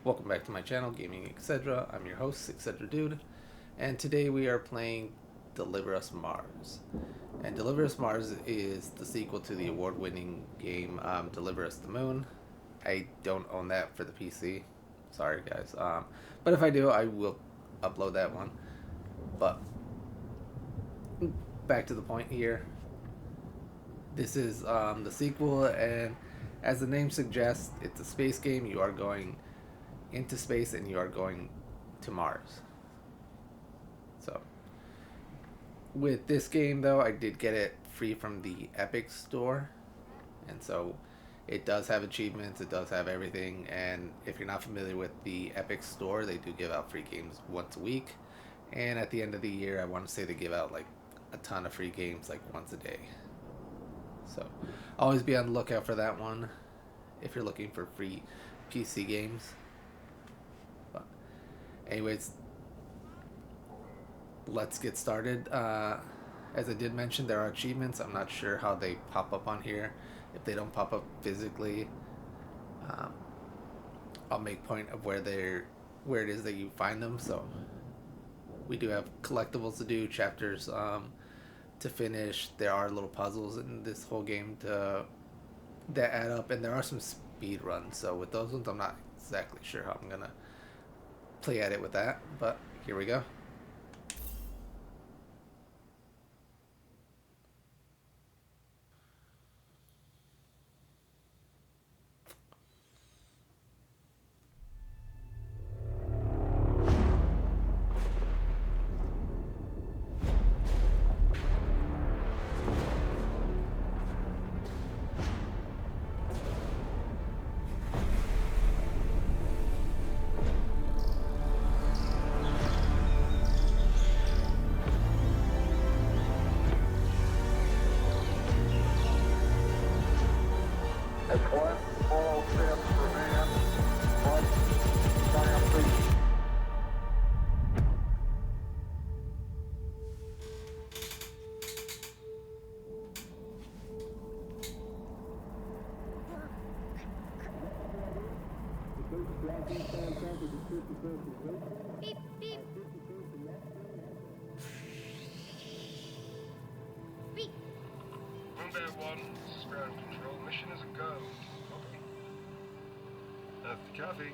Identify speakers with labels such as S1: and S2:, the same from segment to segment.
S1: Welcome back to my channel, Gaming Etc. I'm your host, Etc. Dude, and today we are playing Deliver Us Mars. And Deliver Us Mars is the sequel to the award-winning game Deliver Us the Moon. I don't own that for the PC. Sorry, guys. But if I do, I will upload that one. But back to the point here. This is the sequel, and as the name suggests, it's a space game. You are going into space and you are going to Mars. So with this game though, I did get it free from the Epic store, and so it does have achievements, it does have everything. And if you're not familiar with the Epic store, they do give out free games once a week, and at the end of the year I want to say they give out like a ton of free games like once a day. So always be on the lookout for that one if you're looking for free PC games. Anyways, let's get started. As I did mention, there are achievements. I'm not sure how they pop up on here. If they don't pop up physically, I'll make point of where it is that you find them. So we do have collectibles to do, chapters to finish. There are little puzzles in this whole game that add up, and there are some speed runs. So with those ones, I'm not exactly sure how I'm gonna play at it with that, but here we go.
S2: Beep, beep. Beep.
S3: Moonbear 1, this is ground control. Mission is a go. Copy. Earth to Coffee.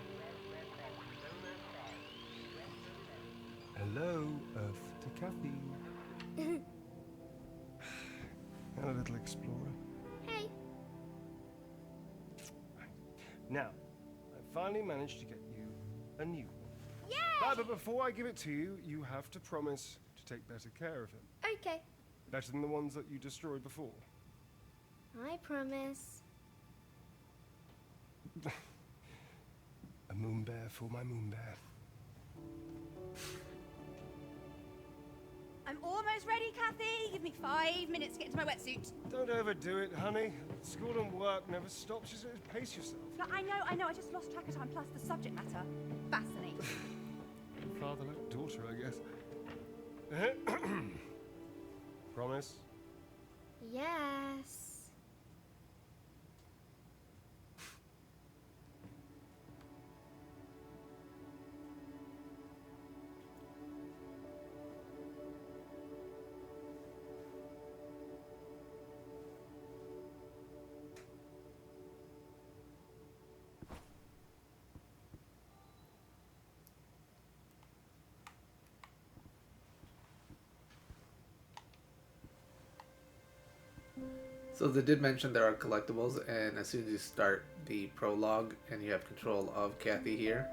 S3: Hello, Earth to Coffee. Hello, little explorer.
S2: Hey.
S3: Now, I finally managed to get you a new one.
S2: Yeah!
S3: But before I give it to you, you have to promise to take better care of him.
S2: Okay.
S3: Better than the ones that you destroyed before.
S2: I promise.
S3: A Moonbear for my Moonbear.
S4: I'm almost ready, Kathy. Give me 5 minutes to get into my wetsuit.
S3: Don't overdo it, honey. School and work never stops. Just pace yourself.
S4: No, I know. I just lost track of time. Plus, the subject matter. Fascinating.
S3: Father like daughter, I guess. Promise?
S2: Yes.
S1: So they did mention there are collectibles, and as soon as you start the prologue and you have control of Kathy here,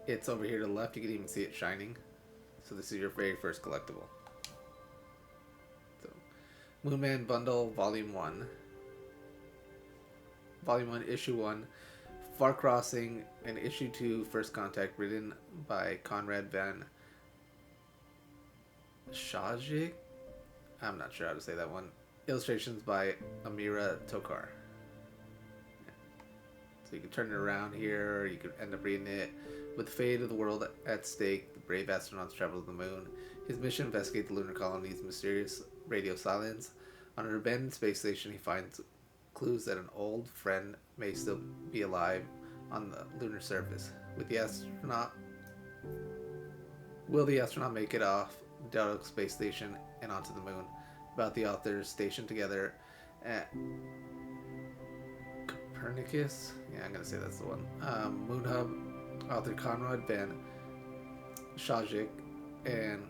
S1: it's over here to the left. You can even see it shining. So this is your very first collectible. So MoonMan Bundle Volume 1. Volume 1, Issue 1. Far Crossing, and Issue 2, First Contact, written by Conrad van Schajik. I'm not sure how to say that one. Illustrations by Amira Tokar. So you can turn it around here, or you could end up reading it. With the fate of the world at stake, the brave astronauts travel to the moon. His mission: investigate the lunar colony's mysterious radio silence. On an abandoned space station, he finds clues that an old friend may still be alive on the lunar surface. Will the astronaut make it off Delta space station and onto the moon? About the authors stationed together at Copernicus. Yeah, I'm gonna say that's the one. Moon Hub. Author Conrad Van Shajik and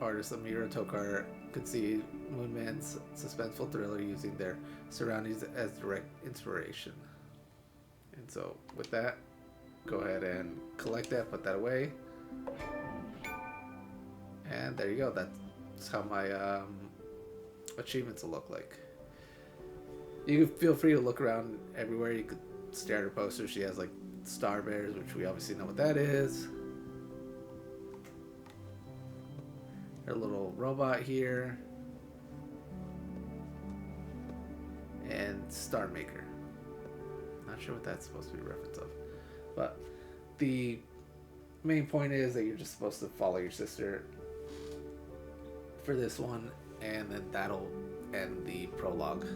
S1: artist Amira Tokar conceive MoonMan's suspenseful thriller using their surroundings as direct inspiration. And so, with that, go ahead and collect that, put that away. And there you go. That's how my achievements will look like. You can feel free to look around everywhere. You could stare at her poster. She has like star bears, which we obviously know what that is. Her little robot here. And Star Maker. Not sure what that's supposed to be a reference of. But the main point is that you're just supposed to follow your sister for this one, and then that'll end the prologue.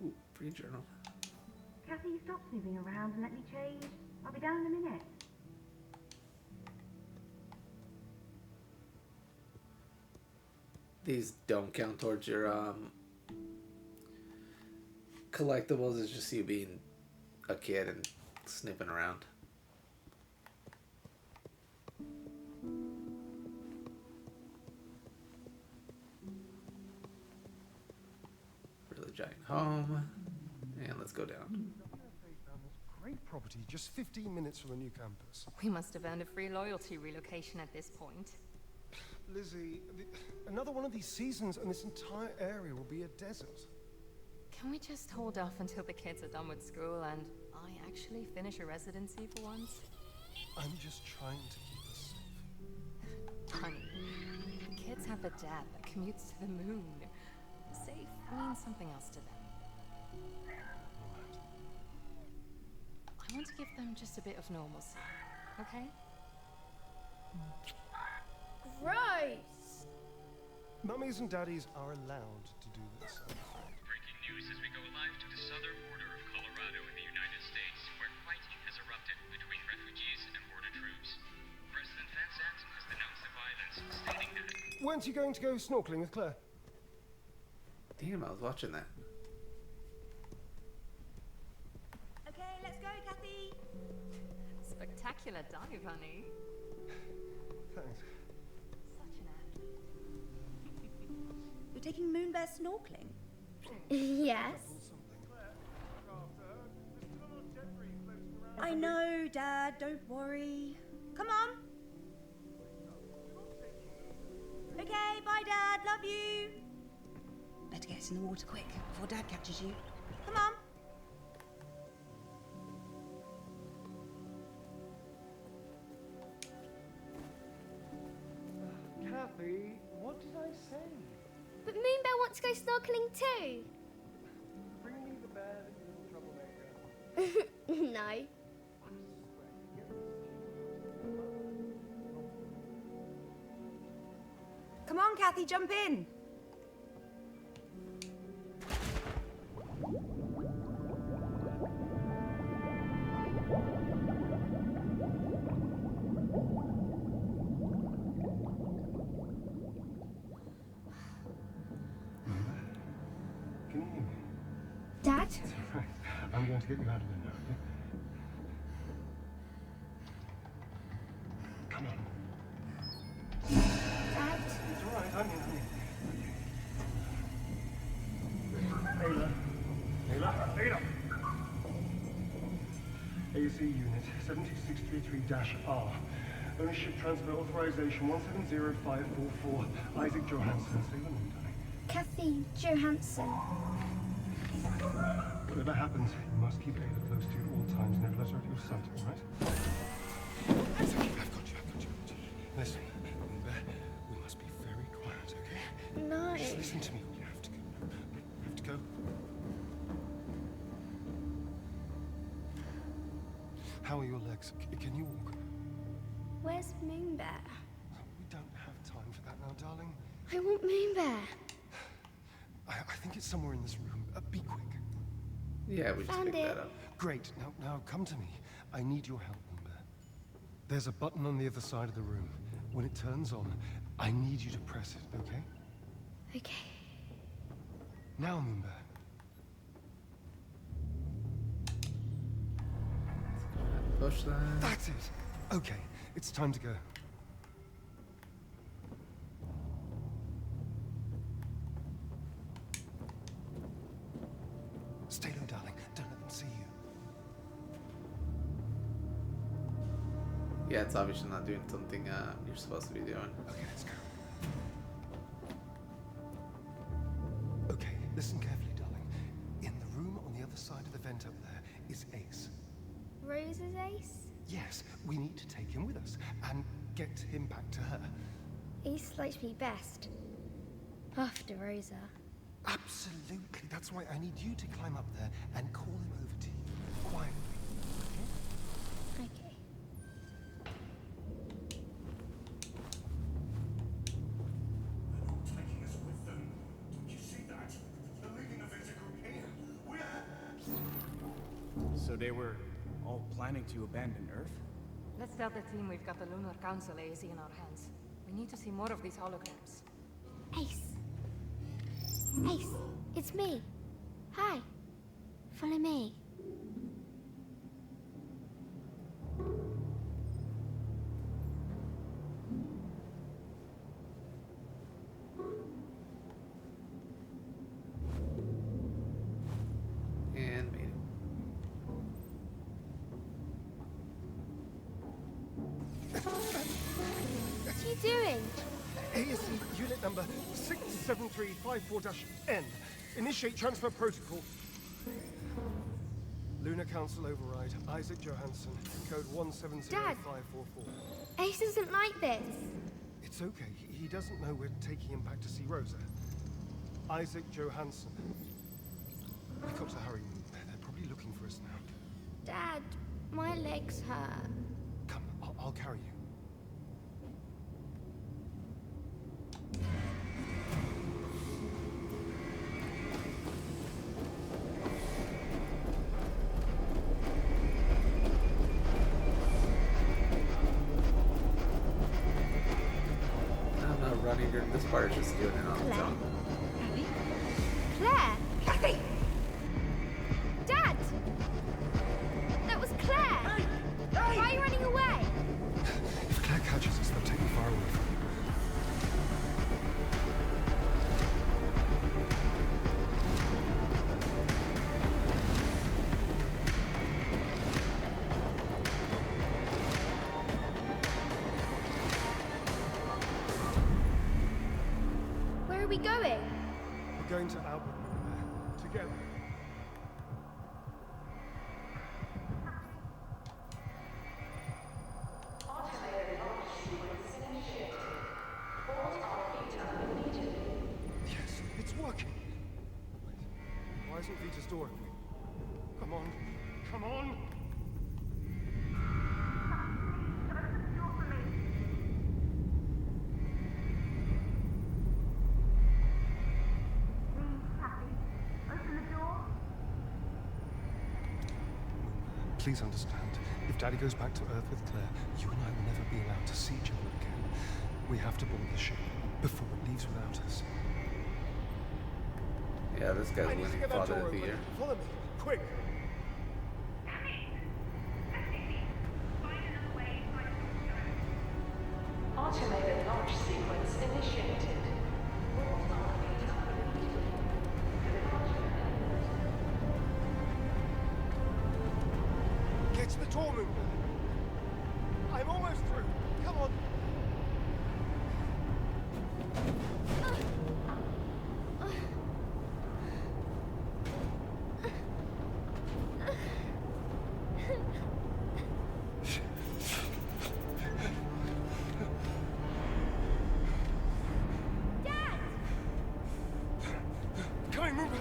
S1: Ooh, free journal.
S4: Kathy, you stop snooping around and let me change. I'll be down in a minute.
S1: These don't count towards your collectibles. It's just you being a kid and sniffing around. Really giant home. And let's go down.
S5: Great property, just 15 minutes from the new campus.
S6: We must have earned a free loyalty relocation at this point.
S5: Lizzie, another one of these seasons and this entire area will be a desert.
S6: Can we just hold off until the kids are done with school and I actually finish a residency for once?
S5: I'm just trying to keep us safe.
S6: Honey, the kids have a dad that commutes to the moon. Safe means something else to them. I want to give them just a bit of normalcy, okay?
S2: Gross!
S5: Mummies and daddies are allowed to do this, I'm afraid.
S7: Breaking news as we go live to the southern border of Colorado in the United States, where fighting has erupted between refugees and border troops. President Van Zandt has denounced the violence, stating that...
S5: Weren't you going to go snorkeling with Claire?
S1: Damn, I was watching that.
S4: Okay, let's go, Kathy.
S6: Spectacular dive, honey.
S5: Thanks.
S6: Such an athlete.
S4: You're taking Moonbear snorkeling?
S2: Yes.
S4: I know, Dad. Don't worry. Come on. Okay, bye, Dad. Love you. Better get us in the water quick before Dad catches you. Come on.
S5: Kathy, what did I say?
S2: But Moonbear wants to go snorkeling too.
S5: Bring me the bear that you're a troublemaker.
S2: No.
S4: Come on, Kathy, jump in.
S5: Can you hear me?
S2: Dad?
S5: Right. I'm going to get you out of there now, okay? Come on.
S2: Dad?
S5: It's all right. I'm here. Ayla. AC unit 72633-R. Ownership transfer authorization 170544. Isaac Johansson. Say your name, darling.
S2: Kathy Johansson.
S5: Whatever happens, you must keep Ayla close to you at all times. Never let her out of your sight, all right? I've got you. Listen, Moonbear, we must be very quiet, okay?
S2: No.
S5: Just listen to me. You have to go. You have to go. How are your legs? Can you walk?
S2: Where's Moonbear?
S5: We don't have time for that now, darling.
S2: I want Moonbear.
S5: I think it's somewhere in this room. Be quick.
S1: Yeah, we just
S2: Found
S1: picked
S2: it.
S1: that up.
S5: Great. Now come to me. I need your help, Moonbear. There's a button on the other side of the room. When it turns on, I need you to press it, okay?
S2: Okay.
S5: Now, Moonbear.
S1: Push that.
S5: That's it. Okay, it's time to go. Stay low, darling. Don't let them see you.
S1: Yeah, it's obviously not doing something you're supposed to be doing.
S5: Okay, let's go. Okay, listen carefully, darling. In the room on the other side of the vent up there is Ace.
S2: Rosa's ace?
S5: Yes, we need to take him with us and get him back to her.
S2: Ace likes me best. After Rosa.
S5: Absolutely. That's why I need you to climb up there and call him over to you quietly. Okay?
S2: Okay.
S8: They're not taking us with them. Don't you see that? They're leaving the Vita group here.
S9: So they were all planning to abandon Earth?
S6: Let's tell the team we've got the Lunar Council AZ in our hands. We need to see more of these holograms.
S2: Ace. Ace, it's me. Hi. Follow me.
S1: And made it.
S2: What are you doing?
S5: ASC unit number 67354-N. Initiate transfer protocol. Lunar Council override. Isaac Johansson. Code 170544.
S2: Ace isn't like this.
S5: It's okay. He doesn't know we're taking him back to see Rosa. Isaac Johansson. We've got to hurry. They're probably looking for us now.
S2: Dad, my legs hurt.
S5: Come, I'll carry you.
S1: I'm not running during this part, it's just doing it on its own.
S2: Claire! Kathy! Dad! That was Claire! Why are you running away?
S5: If Claire catches us, they'll take me far away from you.
S2: Where are we going?
S5: We're going to Albert Moonbear. Together. Yes, it's working. Wait, why isn't Vita's door open? Come on, come on! Please understand, if Daddy goes back to Earth with Claire, you and I will never be allowed to see each other again. We have to board the ship before it leaves without us.
S1: Yeah, this guy's winning Father of the Year.
S5: Follow me, quick!
S10: Automated launch sequence initiated.
S5: Get to the door, Moonbear! I'm almost through! Come on!
S2: Dad!
S5: Coming, Moonbear!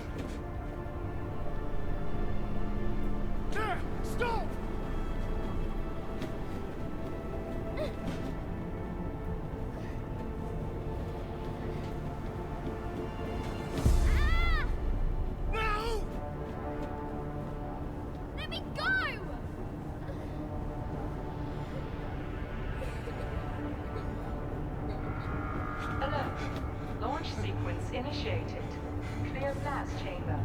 S5: Claire, stop!
S10: initiated. Clear blast chamber.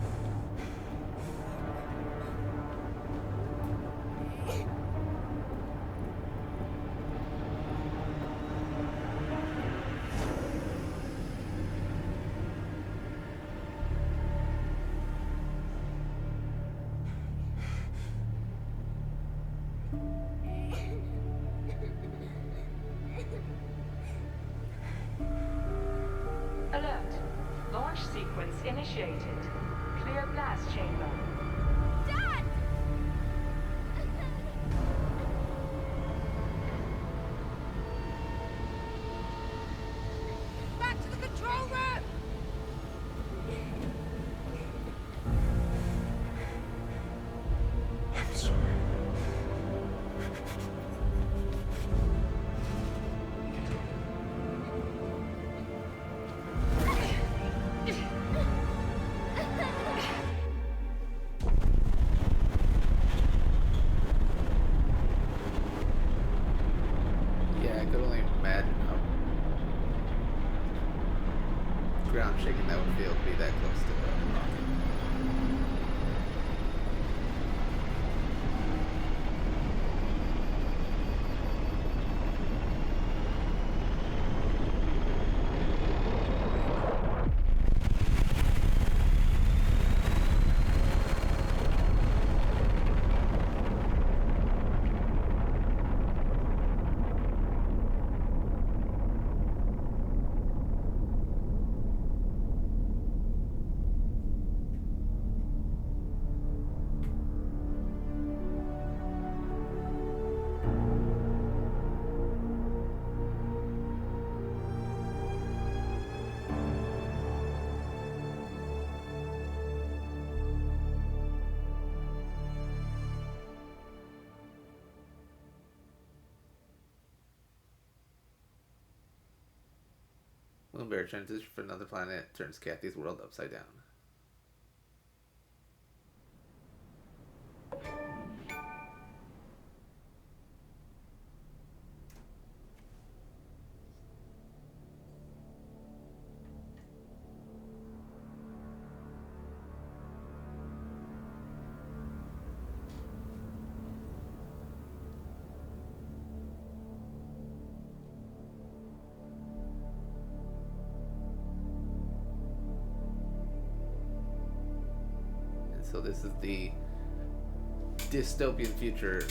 S10: Alert. Launch sequence initiated. Clear blast chamber.
S2: Dad! Back to the control room!
S5: I'm sorry.
S1: Yeah, I could only imagine how ground shaking that would feel to be that close to the rocket. Moonbear transitions from another planet, turns Kathy's world upside down. So this is the dystopian future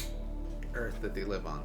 S1: Earth that they live on.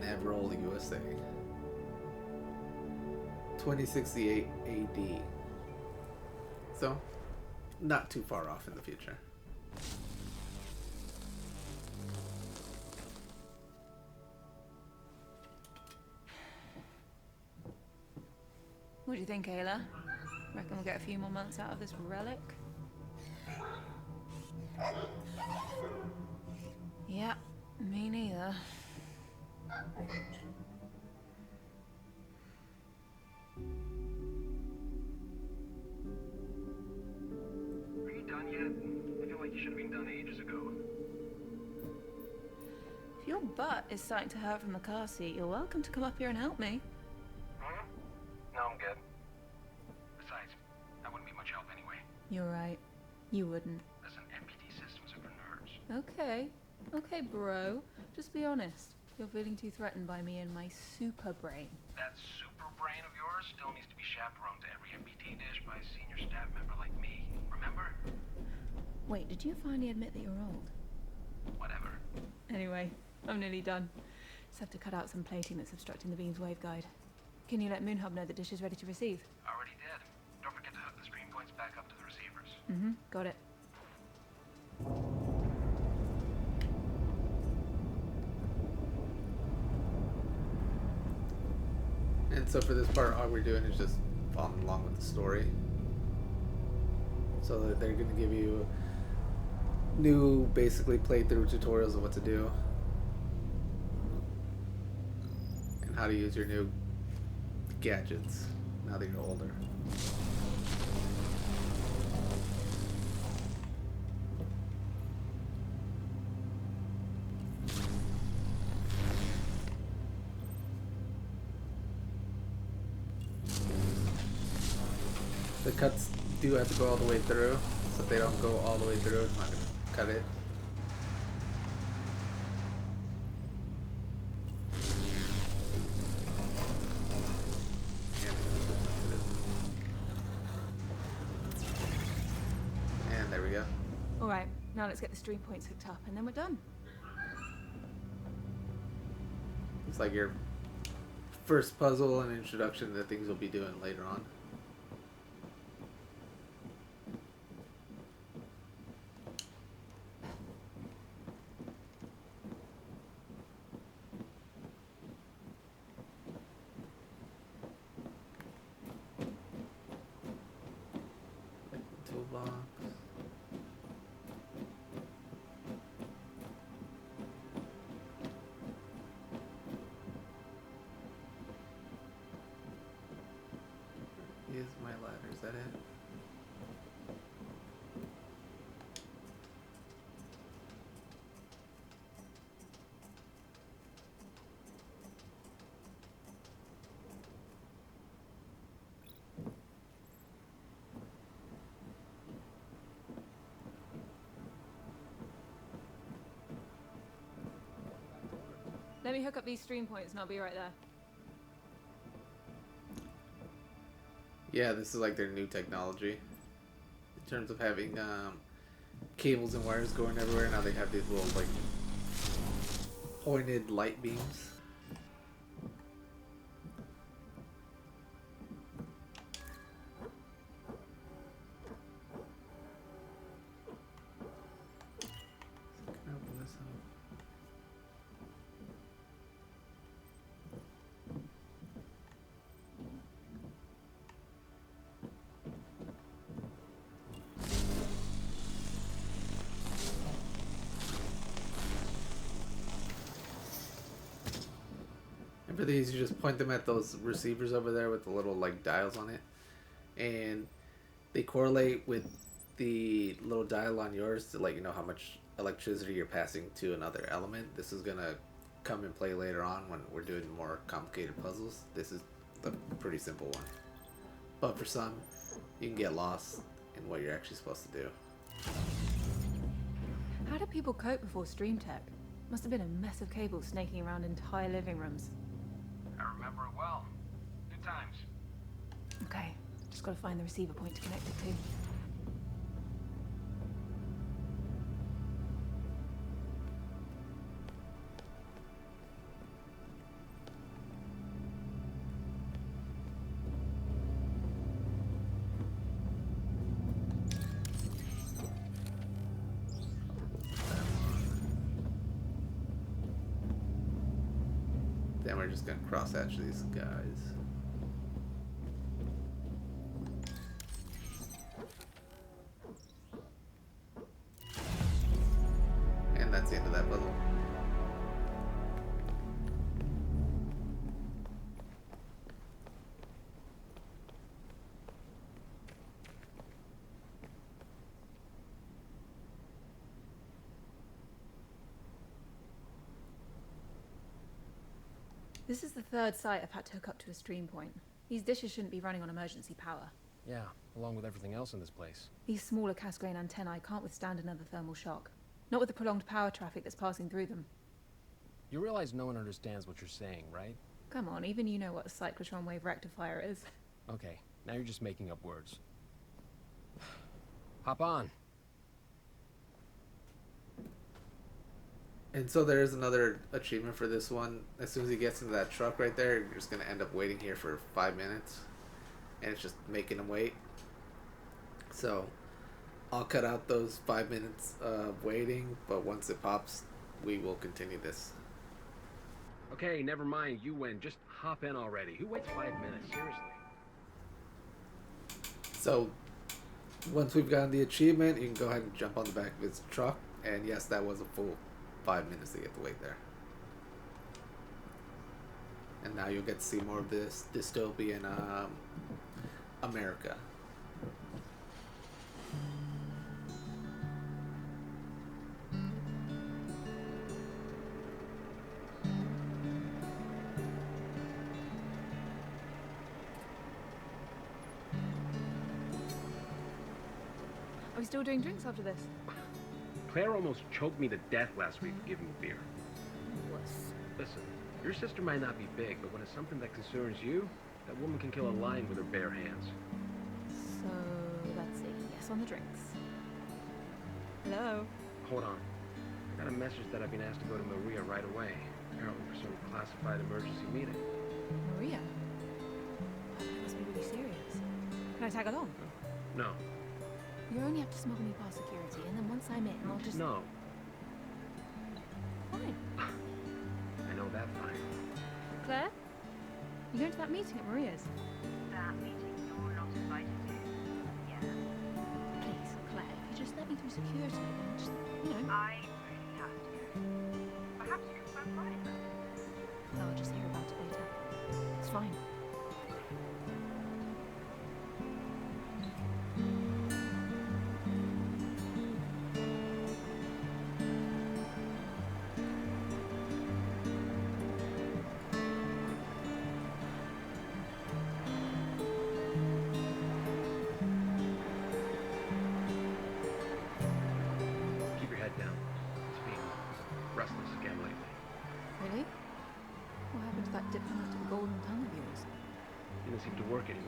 S1: Scannable, USA. 2068 AD. So, not too far off in the future.
S11: What do you think, Ayla? Reckon we'll get a few more months out of this relic? Yeah, me neither.
S3: Are you done yet? I feel like you should have been done ages ago.
S11: If your butt is starting to hurt from the car seat, you're welcome to come up here and help me.
S3: Huh? No, I'm good. Besides, I wouldn't be much help anyway.
S11: You're right. You wouldn't.
S3: Listen, MPT systems are for nerds.
S11: Okay. Okay, bro. Just be honest. You're feeling too threatened by me and my super brain.
S3: That super brain of yours still needs to be chaperoned to every MPT dish by a senior staff member like me. Remember?
S11: Wait, did you finally admit that you're old?
S3: Whatever.
S11: Anyway, I'm nearly done. Just have to cut out some plating that's obstructing the beam's waveguide. Can you let Moonhub know the dish is ready to receive?
S3: Already did. Don't forget to hook the stream points back up to the receivers.
S11: Mm-hmm, got it.
S1: And so for this part, all we're doing is just following along with the story. So that they're going to give you new, basically, playthrough tutorials of what to do. And how to use your new gadgets now that you're older. The cuts do have to go all the way through, so if they don't go all the way through, I'm not going to cut it. And there we go.
S11: Alright, now let's get the stream points hooked up and then we're done.
S1: It's like your first puzzle and introduction to things you'll be doing later on. Toolbox. Is my ladder, is that it?
S11: Let me hook up these stream points and I'll be right there.
S1: Yeah, this is like their new technology. In terms of having cables and wires going everywhere, now they have these little like pointed light beams. Can I open this up? And for these, you just point them at those receivers over there with the little like dials on it, and they correlate with the little dial on yours to let you know how much electricity you're passing to another element. This is gonna come in play later on when we're doing more complicated puzzles. This is the pretty simple one, but for some, you can get lost in what you're actually supposed to do.
S11: How did people cope before Stream Tech? Must have been a mess of cables snaking around entire living rooms.
S3: I remember it well. Good times.
S11: Okay, just gotta find the receiver point to connect it to.
S1: Then we're just gonna cross-hatch these guys. And that's the end of that puzzle.
S11: This is the third site I've had to hook up to a stream point. These dishes shouldn't be running on emergency power.
S12: Yeah, along with everything else in this place.
S11: These smaller cast-grain antennae can't withstand another thermal shock. Not with the prolonged power traffic that's passing through them.
S12: You realize no one understands what you're saying, right?
S11: Come on, even you know what a cyclotron wave rectifier is.
S12: Okay, now you're just making up words. Hop on.
S1: And so there is another achievement for this one. As soon as he gets into that truck right there, you're just going to end up waiting here for 5 minutes. And it's just making him wait. So, I'll cut out those 5 minutes of waiting, but once it pops, we will continue this.
S12: Okay, never mind. You win. Just hop in already. Who waits 5 minutes? Seriously.
S1: So, once we've gotten the achievement, you can go ahead and jump on the back of his truck. And yes, that was a full 5 minutes to get to wait there. And now you'll get to see more of this dystopian America.
S11: Are we still doing drinks after this?
S12: Claire almost choked me to death last week for giving me beer.
S11: Wuss.
S12: Listen, your sister might not be big, but when it's something that concerns you, that woman can kill a lion with her bare hands.
S11: So that's a yes on the drinks. Hello?
S12: Hold on. I got a message that I've been asked to go to Maria right away, apparently for some classified emergency meeting.
S11: Maria? That must be really serious. Can I tag along?
S12: No.
S11: You only have to smuggle me past security, and then once I'm in, I'll just...
S12: No.
S11: Fine.
S12: I know that fine.
S11: Claire? You going to that meeting at Maria's?
S4: That meeting you're not invited to. Yeah.
S11: Please, Claire, if you just let me through security, then just,
S4: I really have to go. Perhaps you can phone Brian about it.
S11: I'll just hear about it later. It's fine. Really? What happened to that diplomatic golden tongue of yours?
S12: Didn't seem to work anymore.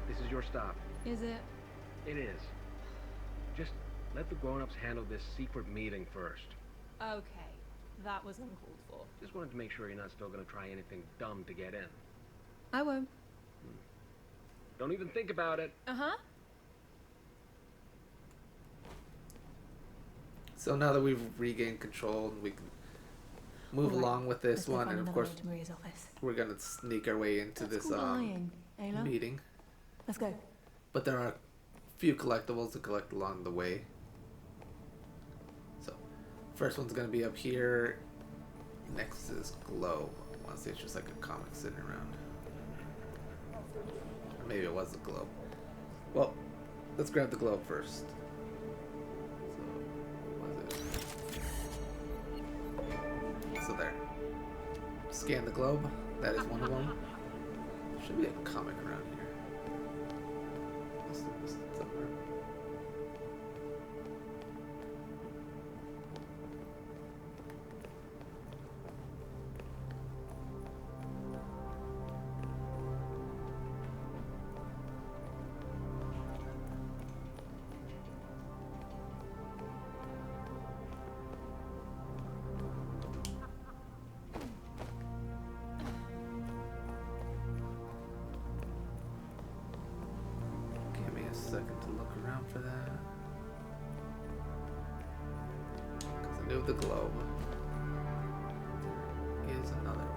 S12: This is your stop.
S11: Is it?
S12: It is. Just let the grown-ups handle this secret meeting first.
S11: Okay. That was uncalled for.
S12: Just wanted to make sure you're not still going to try anything dumb to get in.
S11: I won't.
S12: Don't even think about it.
S11: Uh-huh.
S1: So now that we've regained control, we can move along with this one, and of course, we're gonna sneak our way into this meeting.
S11: Let's go.
S1: But there are a few collectibles to collect along the way. So, first one's gonna be up here. Next is Globe. I want to say it's just like a comic sitting around. Or maybe it was the Globe. Well, let's grab the Globe first. So there. Scan the globe. That is one of them. Should be a comic around here. Somewhere. Second to look around for that. Because I knew the globe. There is another one.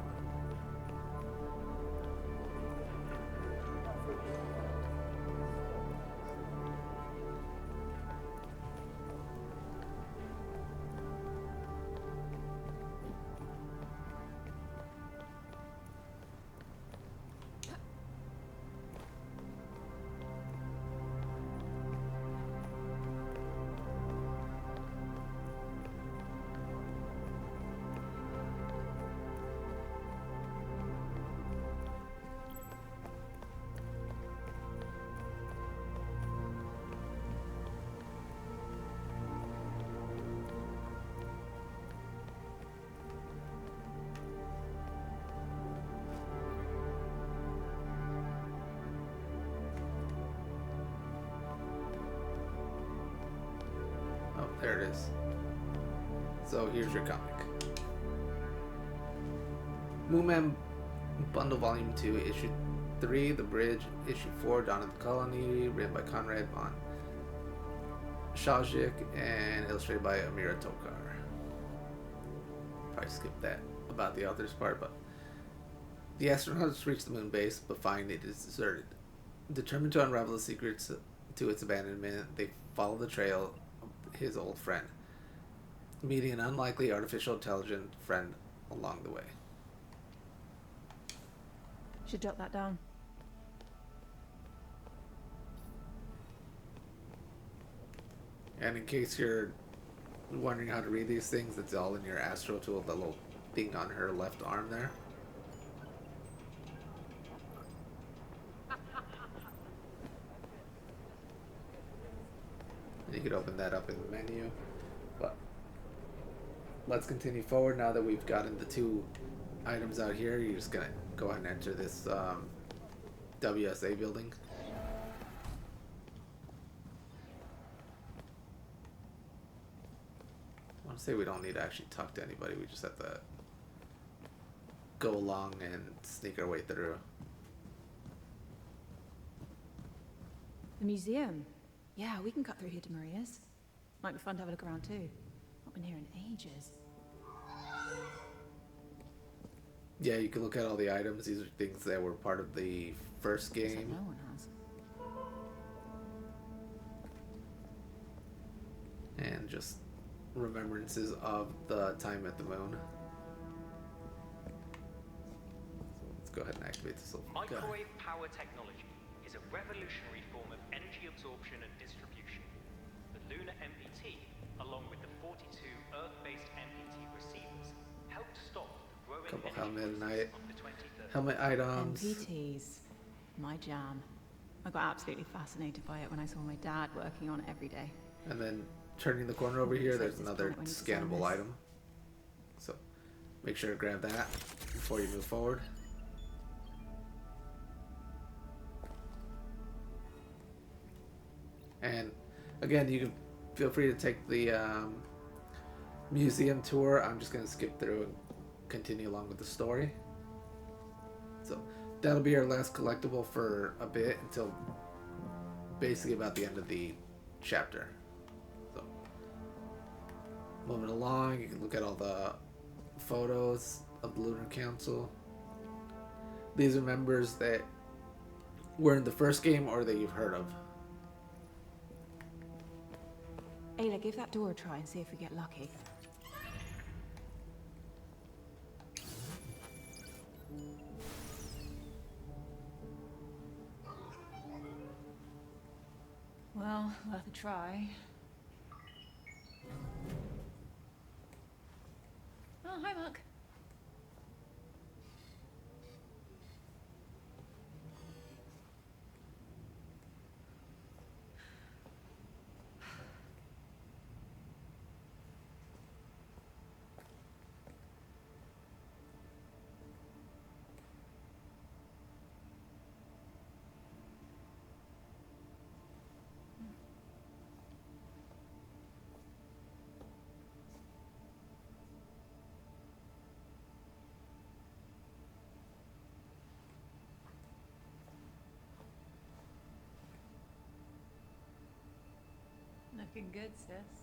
S1: There it is. So here's your comic. MoonMan Bundle Volume 2, Issue 3, The Bridge, Issue 4, Dawn of the Colony, written by Conrad von Shajic and illustrated by Amira Tokar. Probably skipped that about the author's part, but the astronauts reach the moon base but find it is deserted. Determined to unravel the secrets to its abandonment, they follow the trail of his old friend, meeting an unlikely artificial intelligent friend along the way.
S11: Should jot that down.
S1: And in case you're wondering how to read these things, it's all in your Astro tool, the little thing on her left arm there. And you could open that up in the menu. But let's continue forward now that we've gotten the two items out here. You're just gonna go ahead and enter this WSA building. I want to say we don't need to actually talk to anybody. We just have to go along and sneak our way through.
S11: The museum. Yeah, we can cut through here to Maria's. Might be fun to have a look around too. Not been here in ages.
S1: Yeah, you can look at all the items. These are things that were part of the first game.
S11: No one has.
S1: And just remembrances of the time at the moon. So let's go ahead and activate this little guy.
S13: Microwave power technology is a revolutionary form of energy absorption and distribution. The lunar MPT, along with the 42 Earth-based MPT receivers, helped stop the growing
S1: Couple
S13: energy
S1: helmet items.
S11: MPTs. My jam. I got absolutely fascinated by it when I saw my dad working on it every day.
S1: And then turning the corner over here, there's another scannable item. So make sure to grab that before you move forward. And again, you can feel free to take the museum tour. I'm just going to skip through and continue along with the story. So that'll be our last collectible for a bit until basically about the end of the chapter. So moving along, you can look at all the photos of the Lunar Council. These are members that were in the first game or that you've heard of.
S11: Ayla, give that door a try and see if we get lucky. Well, worth a try. Oh, hi, Mark. Looking good, sis.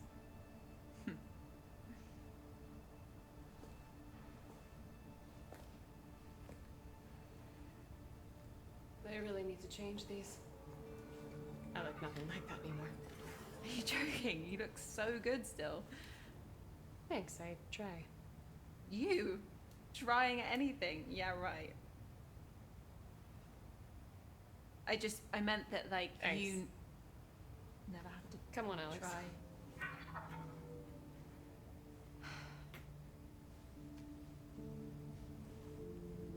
S6: They really need to change these. I look nothing like that anymore.
S11: Are you joking? You look so good still.
S6: Thanks, I try.
S11: You? Trying anything? Yeah, right. I meant that, like,
S6: Thanks.
S11: you never have to
S6: Come on, Alex.
S11: try.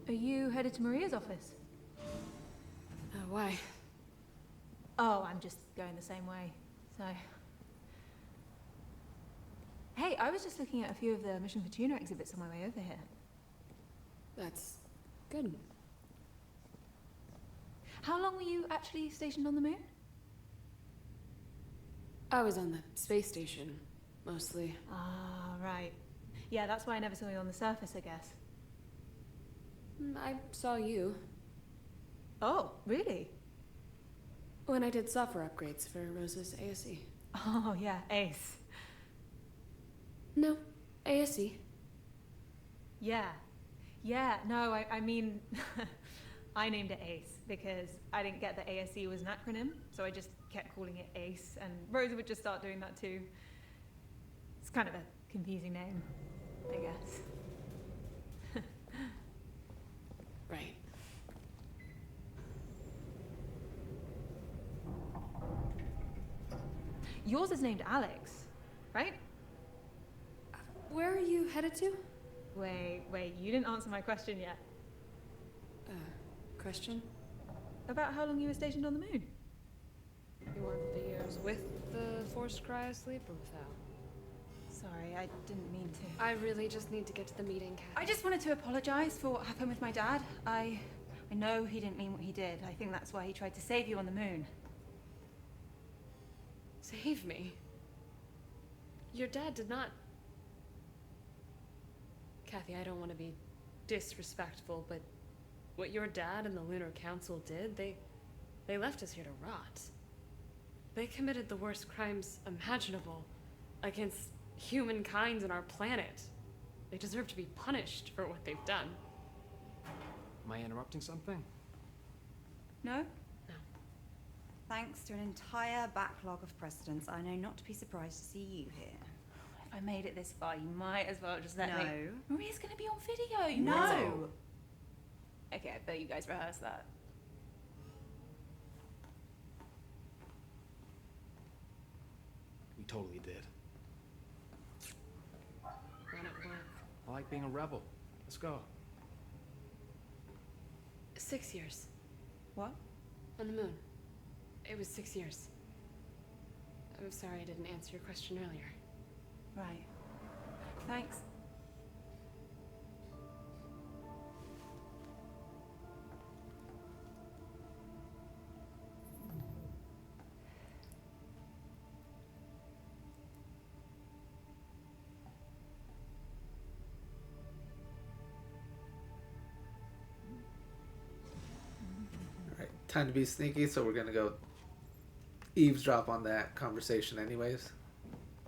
S11: Are you headed to Maria's office?
S6: Why?
S11: Oh, I'm just going the same way, so... Hey, I was just looking at a few of the Mission Fortuna exhibits on my way over here.
S6: That's good.
S11: How long were you actually stationed on the moon?
S6: I was on the space station.
S14: mostly.
S11: Ah, right. Yeah, that's why I never saw you on the surface, I guess.
S14: I saw you.
S11: Oh, really?
S14: When I did software upgrades for Rose's ASE.
S11: Oh, yeah, Ace.
S14: No, ASE.
S11: Yeah. Yeah, no, I mean, I named it Ace because I didn't get that ASE was an acronym, so I just kept calling it Ace, and Rosa would just start doing that too. It's kind of a confusing name, I guess.
S14: Right.
S11: Yours is named Alex, right?
S14: Where are you headed to?
S11: Wait, you didn't answer my question yet.
S14: Question?
S11: About how long you were stationed on the moon.
S14: You want the years with the forced cryosleep or without?
S11: Sorry, I didn't mean to.
S14: I really just need to get to the meeting, Kathy.
S11: I just wanted to apologize for what happened with my dad. I know he didn't mean what he did. I think that's why he tried to save you on the moon.
S14: Save me? Your dad did not... Kathy, I don't want to be disrespectful, but what your dad and the Lunar Council did, they left us here to rot. They committed the worst crimes imaginable against humankind and our planet. They deserve to be punished for what they've done.
S12: Am I interrupting something?
S4: No?
S14: No.
S4: Thanks to an entire backlog of precedents, I know not to be surprised to see you here.
S11: If I made it this far, you might as well just let me...
S4: No.
S11: Maria's gonna be on video, you
S4: No.
S11: know. Okay, I bet you guys rehearsed that.
S12: We totally did.
S14: When it work.
S12: I like being a rebel. Let's go.
S14: 6 years.
S11: What?
S14: On the moon. It was 6 years. I'm sorry I didn't answer your question earlier.
S11: Right. Thanks.
S1: Alright, time to be sneaky, so we're gonna go eavesdrop on that conversation anyways.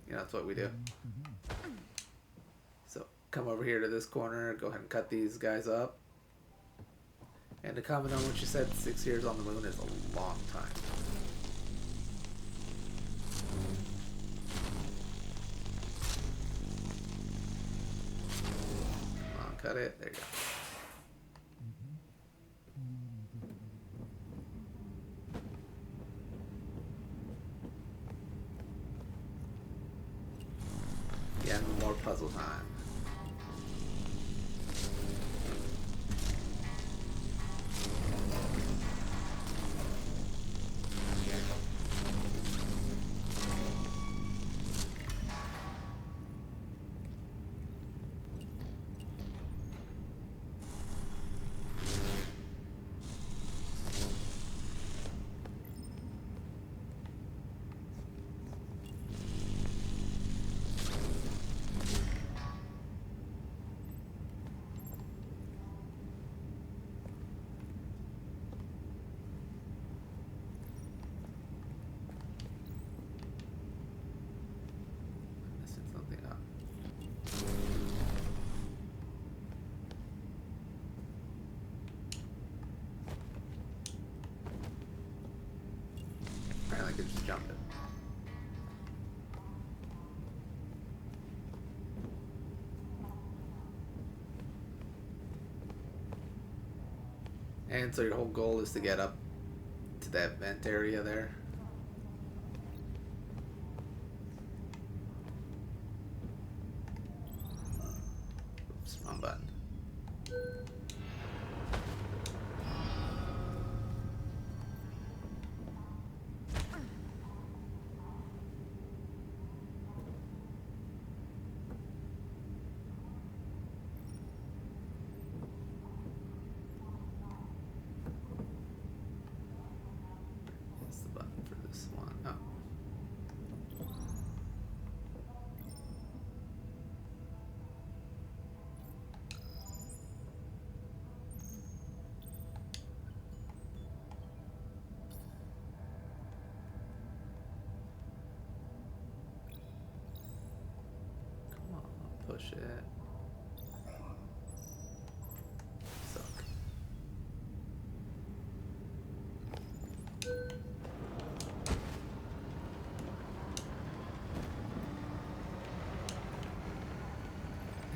S1: You know, that's what we do. So come over here to this corner, go ahead and cut these guys up. And to comment on what you said, 6 years on the moon is a long time. Come on, cut it. There you go. Yeah, more puzzle time. Apparently I could just jump it. And so your whole goal is to get up to that vent area there. Oops, wrong button. That's the button. Oh shit. Suck.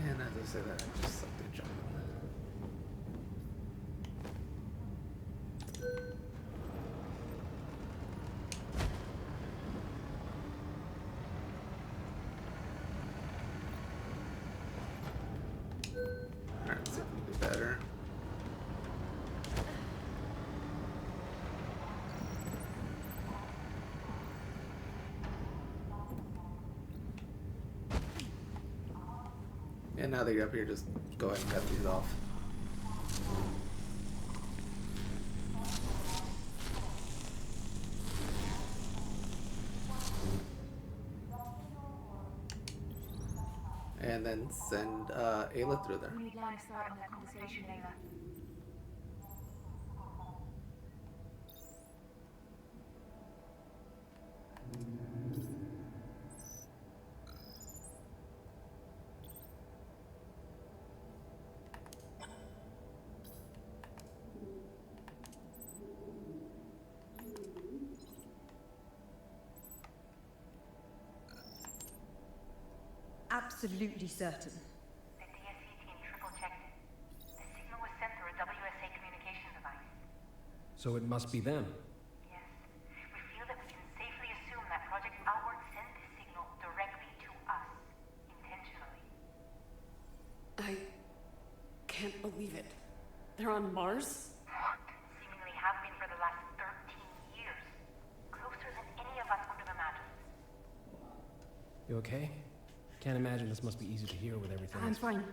S1: And as I say that, I just sucked a jump. Alright, see if we can do better. And now that you're up here, just go ahead and cut these off. And then send Ayla through there.
S2: We need line of sight on their conversation, Ayla.
S4: Absolutely certain.
S15: The DSC team triple-checked it. The signal was sent through a WSA communication device.
S12: So it must be them.
S15: Yes. We feel that we can safely assume that Project Outward sent this signal directly to us. Intentionally.
S14: I can't believe it. They're on Mars?
S15: Seemingly have been for the last 13 years. Closer than any of us would have imagined.
S12: You okay? Can't imagine this must be easy to hear with everything.
S16: I'm fine.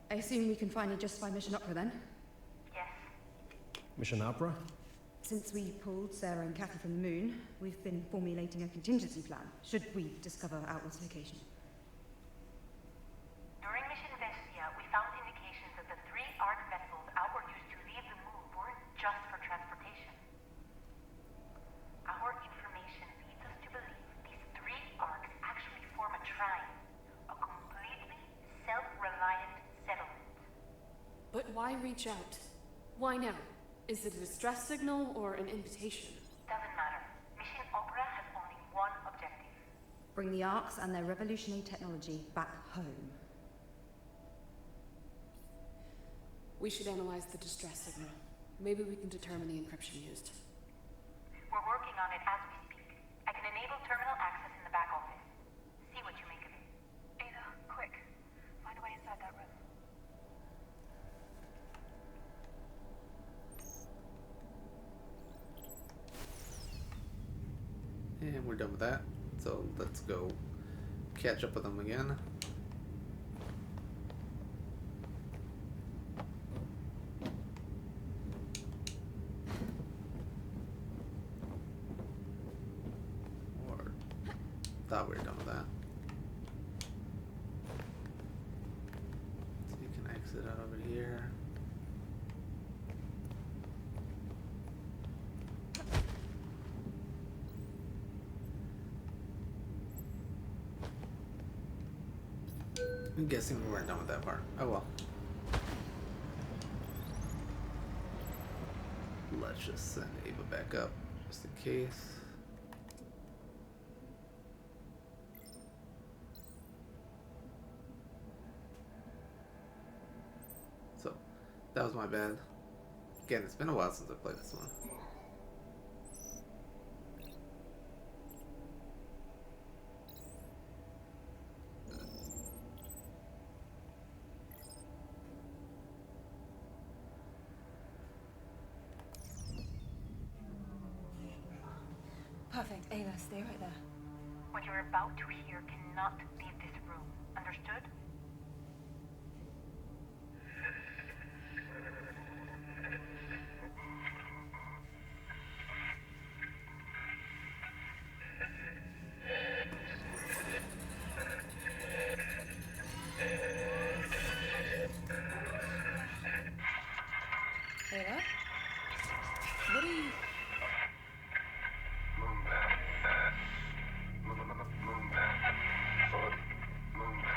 S16: I assume we can finally justify Mission Opera then?
S15: Yes.
S12: Mission Opera?
S16: Since we pulled Sarah and Kathy from the moon, we've been formulating a contingency plan, should we discover Outward's location.
S15: During Mission Vestia, we found indications that the 3 ark vessels Outward used to leave the moon weren't just for transportation. Our information leads us to believe these 3 arks actually form a trine, a completely self-reliant settlement.
S14: But why reach out? Why now? Is it a distress signal or an invitation?
S15: Doesn't matter. Mission Opera has only one objective.
S16: Bring the arks and their revolutionary technology back home.
S14: We should analyze the distress signal. Maybe we can determine the encryption used.
S15: We're working on it as we speak. I can enable terminal access in the back office. See what you make of it. Ada, quick. Find a way inside that room.
S1: And we're done with that. So let's go catch up with them again. Or thought we were done with that. So you can exit out over here. I'm guessing we weren't done with that part. Oh well. Let's just send Ava back up, just in case. So, that was my bad. Again, it's been a while since I played this one.
S4: Perfect. Ayla, stay right there.
S15: What you're about to hear cannot leave this room. Understood?
S14: Ayla? What are you...
S3: Moonbear. Moonbear. Solid. Moonbear.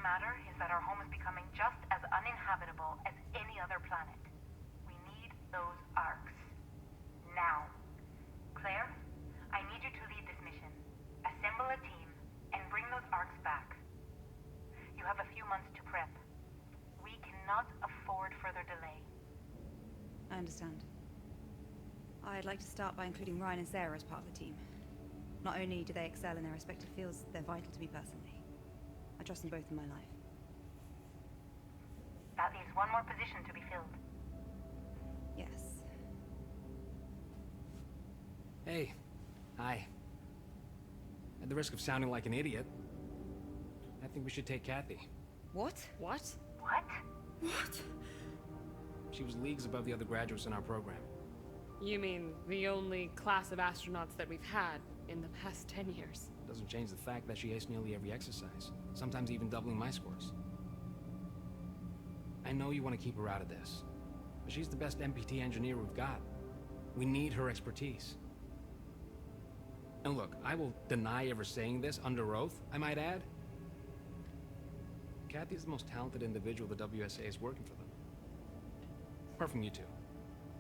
S15: matter is that our home is becoming just as uninhabitable as any other planet. We need those arks. Now. Claire, I need you to lead this mission. Assemble a team and bring those arks back. You have a few months to prep. We cannot afford further delay.
S16: I understand. I'd like to start by including Ryan and Sarah as part of the team. Not only do they excel in their respective fields, they're vital to me personally. I trust them both in my life.
S15: That leaves one more position to be filled.
S16: Yes.
S12: Hey. Hi. At the risk of sounding like an idiot, I think we should take Kathy.
S16: What?
S14: What?
S15: What?
S16: What?
S12: She was leagues above the other graduates in our program.
S14: You mean the only class of astronauts that we've had in the past 10 years?
S12: Doesn't change the fact that she aced nearly every exercise, sometimes even doubling my scores. I know you want to keep her out of this, but she's the best MPT engineer we've got. We need her expertise. And look, I will deny ever saying this under oath, I might add. Kathy's the most talented individual the WSA is working for them. Apart from you two.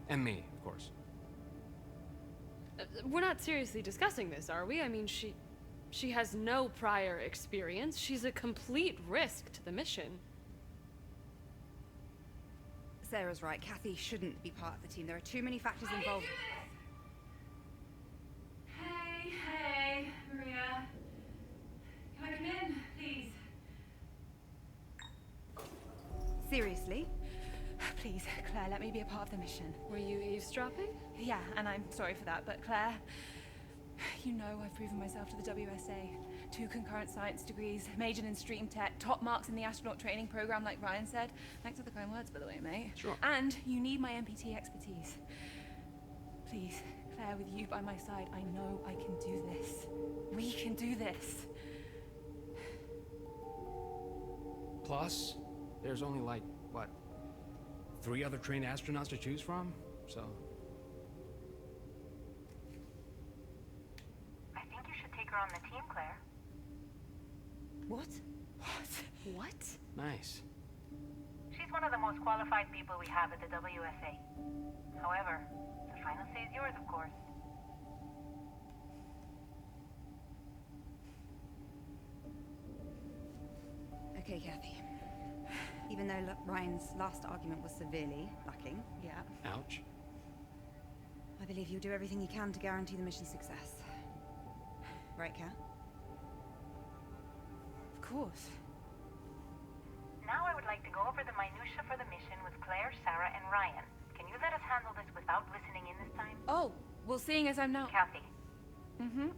S12: And me, of course.
S14: We're not seriously discussing this, are we? I mean, she has no prior experience. She's a complete risk to the mission.
S16: Sarah's right. Kathy shouldn't be part of the team. There are too many factors involved.
S11: Hey, Maria. Can I come in, please?
S16: Seriously?
S11: Please, Claire, let me be a part of the mission.
S14: Were you eavesdropping?
S11: Yeah, and I'm sorry for that, but Claire, you know I've proven myself to the WSA. 2 concurrent science degrees, majored in stream tech, top marks in the astronaut training program like Ryan said. Thanks for the kind words, by the way, mate.
S12: Sure.
S11: And you need my MPT expertise. Please, Claire, with you by my side, I know I can do this. We can do this.
S12: Plus, there's only like, what, 3 other trained astronauts to choose from? So...
S15: I think you should take her on the team, Claire.
S16: What?
S14: What?
S12: Nice.
S15: She's one of the most qualified people we have at the WSA. However, the final say is yours, of course.
S16: Okay, Kathy. Even though Ryan's last argument was severely lacking,
S11: Yeah.
S12: Ouch.
S16: I believe you'll do everything you can to guarantee the mission's success. Right, Kat?
S11: Of course.
S15: Now I would like to go over the minutia for the mission with Claire, Sarah, and Ryan. Can you let us handle this without listening in this time?
S11: Oh, well, seeing as I'm now...
S15: Kathy.
S11: Mm-hmm.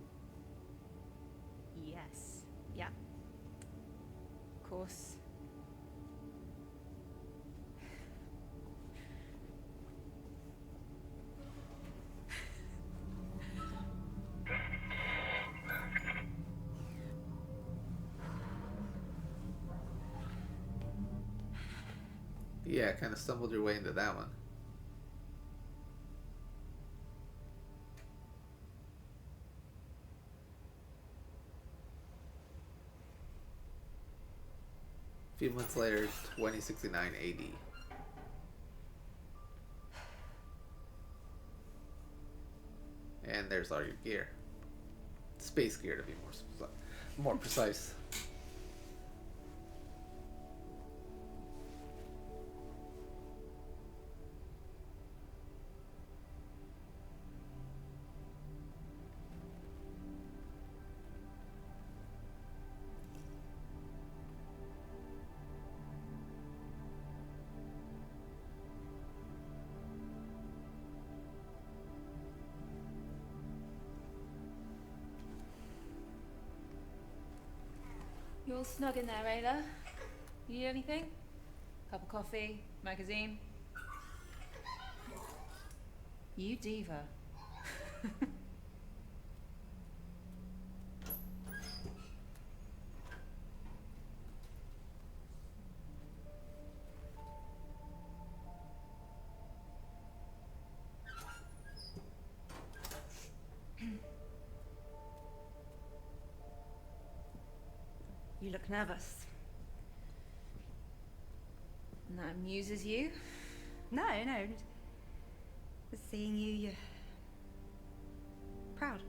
S11: Yes. Yeah. Of course.
S1: Yeah, kind of stumbled your way into that one. A few months later, 2069 AD. And there's all your gear. Space gear, to be more precise.
S11: You all snug in there, Ayla? You need anything? Cup of coffee? Magazine? You diva.
S16: You look nervous.
S11: And that amuses you?
S16: No. Just seeing you're proud.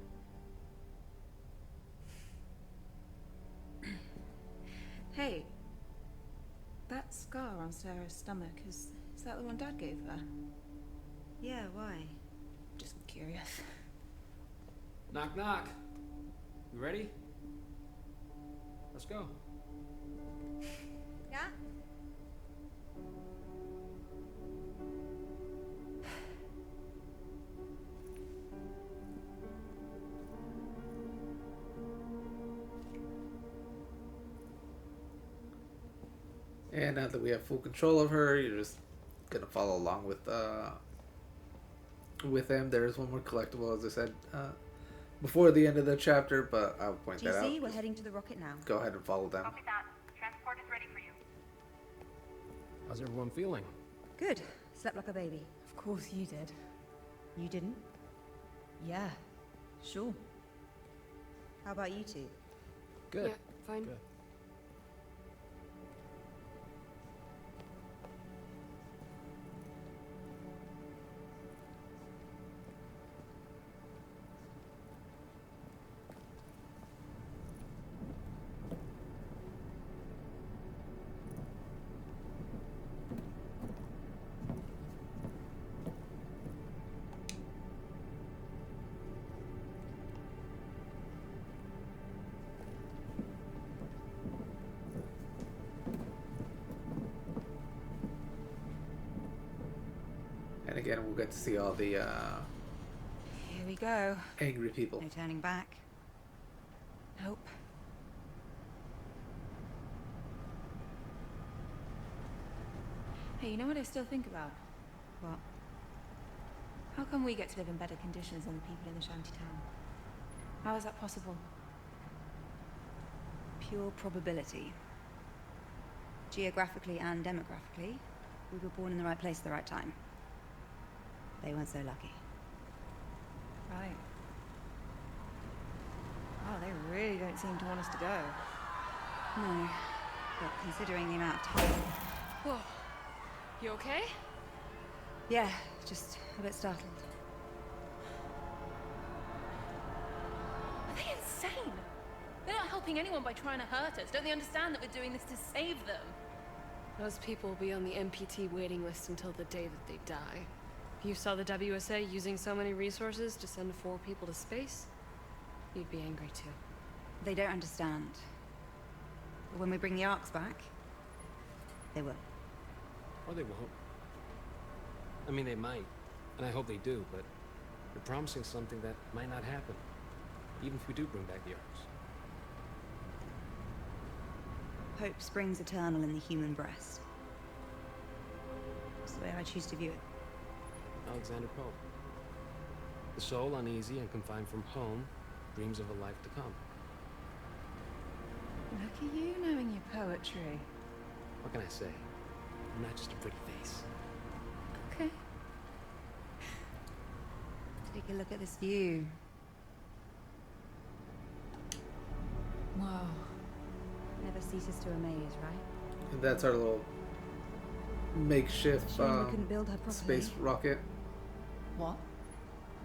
S11: Hey, that scar on Sarah's stomach, is that the one Dad gave her?
S16: Yeah, why?
S11: Just curious.
S12: Knock, knock. You ready? Let's go.
S16: Yeah?
S1: And now that we have full control of her, you're just gonna follow along with him. There's one more collectible, as I said, before the end of the chapter, but I'll point that out.
S16: GC, we're heading to the rocket now.
S1: Go ahead and follow them.
S15: Copy that. Transport is ready for you.
S12: How's everyone feeling?
S16: Good. Slept like a baby.
S11: Of course you did.
S16: You didn't?
S11: Yeah, sure.
S16: How about you two?
S12: Good.
S14: Yeah, fine.
S12: Good.
S1: And again, we'll get to see all the
S16: Here we go.
S1: angry people.
S16: No turning back.
S11: Nope. Hey, you know what I still think about?
S16: What?
S11: How come we get to live in better conditions than the people in the shanty town? How is that possible?
S16: Pure probability. Geographically and demographically, we were born in the right place at the right time. They weren't so lucky.
S11: Right. Oh, they really don't seem to want us to go.
S16: No. But considering the amount of time...
S14: Whoa. You okay?
S16: Yeah, just a bit startled.
S11: Are they insane? They're not helping anyone by trying to hurt us. Don't they understand that we're doing this to save them?
S14: Those people will be on the MPT waiting list until the day that they die. If you saw the WSA using so many resources to send 4 people to space, you'd be angry too.
S16: They don't understand. But when we bring the arks back, they will.
S12: Or they won't. I mean, they might, and I hope they do, but you're promising something that might not happen, even if we do bring back the arks.
S16: Hope springs eternal in the human breast. That's the way I choose to view it.
S12: Alexander Pope. The soul, uneasy and confined from home, dreams of a life to come.
S11: Look at you knowing your poetry.
S12: What can I say? I'm not just a pretty face.
S11: Okay.
S16: Take a look at this view.
S11: Wow.
S16: Never ceases to amaze, right?
S1: And that's our little makeshift
S16: Shame we couldn't build her properly.
S1: space rocket.
S11: What?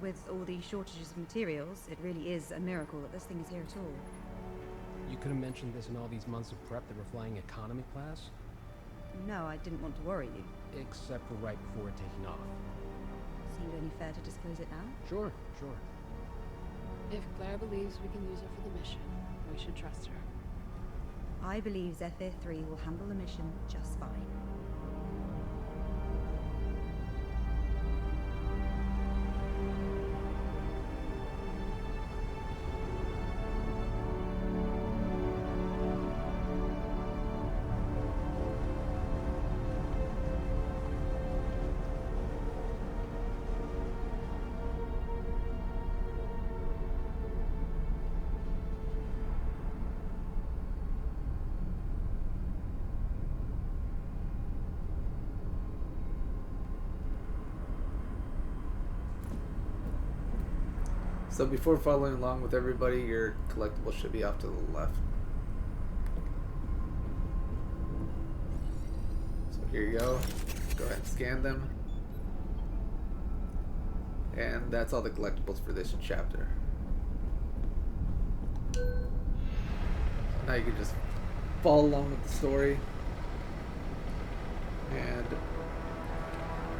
S16: With all these shortages of materials, it really is a miracle that this thing is here at all.
S12: You could have mentioned this in all these months of prep that we're flying economy class.
S16: No, I didn't want to worry you.
S12: Except for right before taking off.
S16: Seemed only fair to disclose it now.
S12: Sure.
S14: If Claire believes we can use her for the mission, we should trust her.
S16: I believe Zephyr-III will handle the mission just fine.
S1: So before following along with everybody, your collectible should be off to the left. So Here you go. Go ahead and scan them. And that's all the collectibles for this chapter. Now you can just follow along with the story and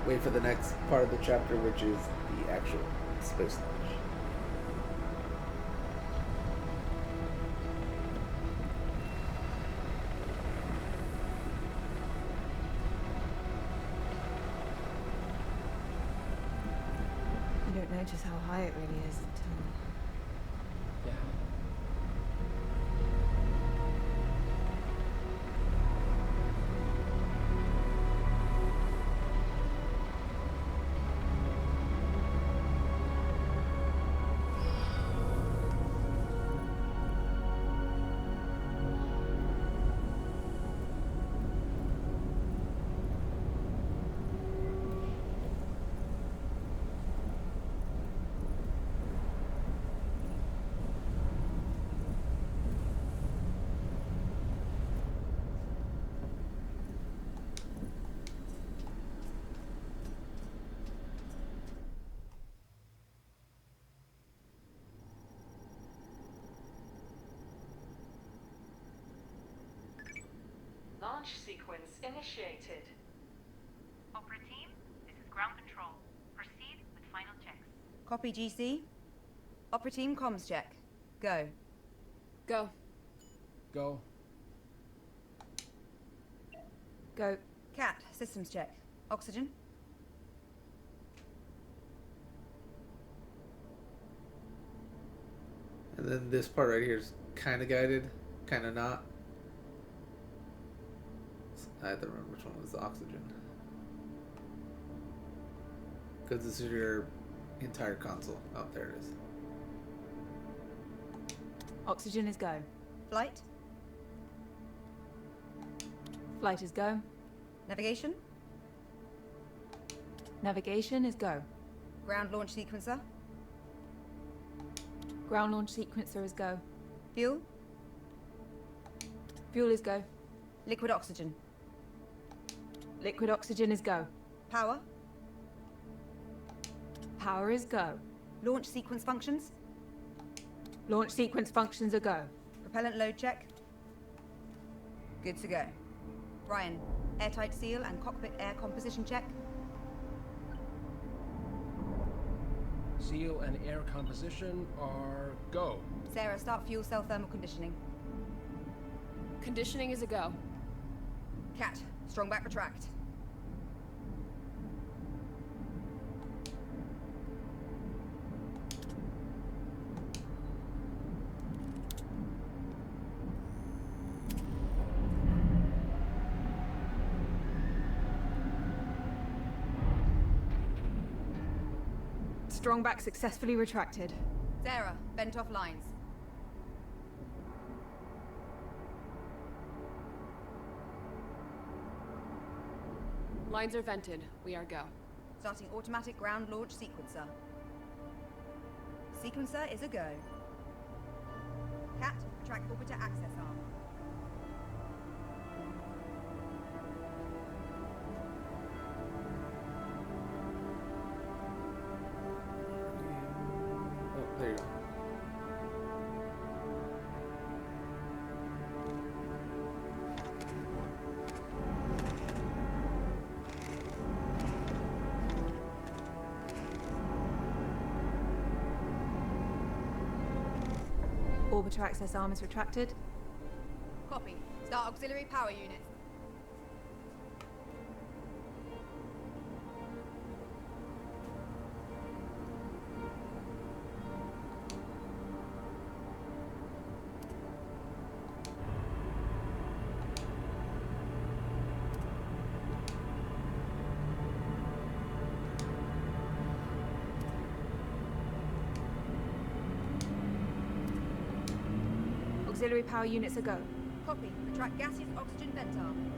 S1: wait for the next part of the chapter, which is the actual space launch.
S11: You don't know just how high it really is until...
S12: Yeah.
S10: Launch sequence initiated.
S15: Opera team, this is ground control. Proceed with final checks.
S16: Copy, GC. Opera team comms check. Go.
S6: Go.
S12: Go.
S11: Go.
S16: Cat, systems check. Oxygen.
S1: And then this part right here is kind of guided, kind of not. I have to remember which one was the oxygen. Because this is your entire console. Oh, there it is.
S11: Oxygen is go.
S16: Flight.
S11: Flight is go.
S16: Navigation.
S11: Navigation is go.
S16: Ground launch sequencer.
S11: Ground launch sequencer is go.
S16: Fuel.
S11: Fuel is go.
S16: Liquid oxygen.
S11: Liquid oxygen is go.
S16: Power.
S11: Power is go.
S16: Launch sequence functions.
S11: Launch sequence functions are go.
S16: Propellant load check. Good to go. Ryan, airtight seal and cockpit air composition check.
S12: Seal and air composition are go.
S16: Sarah, start fuel cell thermal conditioning.
S6: Conditioning is a go.
S16: Cat, strong back retract.
S11: Strong back successfully retracted.
S16: Sarah, bent off lines.
S6: Lines are vented. We are go.
S16: Starting automatic ground launch sequencer. Sequencer is a go. Cat, retract orbiter access arm.
S1: Oh, there you go.
S11: Orbiter access arm is retracted.
S16: Copy. Start auxiliary power units.
S11: Auxiliary power units are go.
S16: Copy. Retract gaseous oxygen vent arm.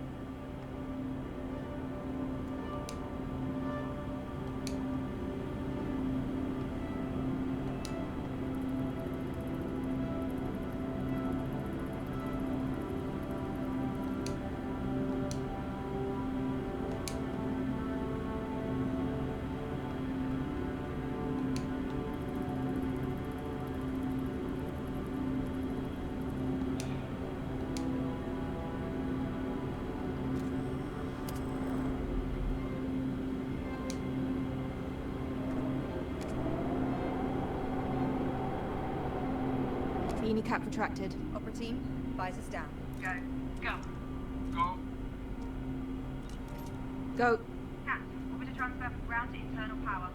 S11: cap retracted.
S16: Opera team, visors down.
S15: Go. Go.
S3: Go.
S11: Go.
S15: Cat, orbiter transfer from ground to internal power.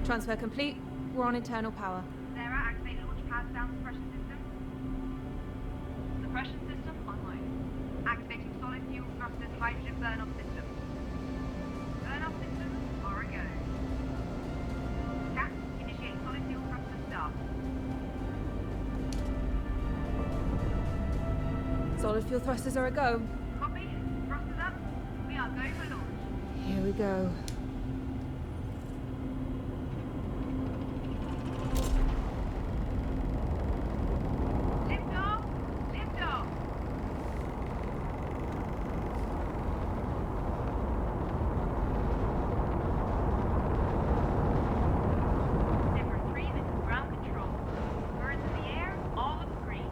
S11: Transfer complete. We're on internal power.
S15: Sarah, activate launch pad sound suppression system. Suppression system online. Activating solid fuel thrusters hydrogen burn-off system. Burn-off systems are a go. Cat, initiate solid fuel thruster start.
S11: Solid fuel thrusters are a go.
S15: Copy. Thrusters up. We are go for launch.
S11: Here we go.
S15: Lift off. Lift off. Zephyr-III, this is ground control. Birds in the air, all looks green.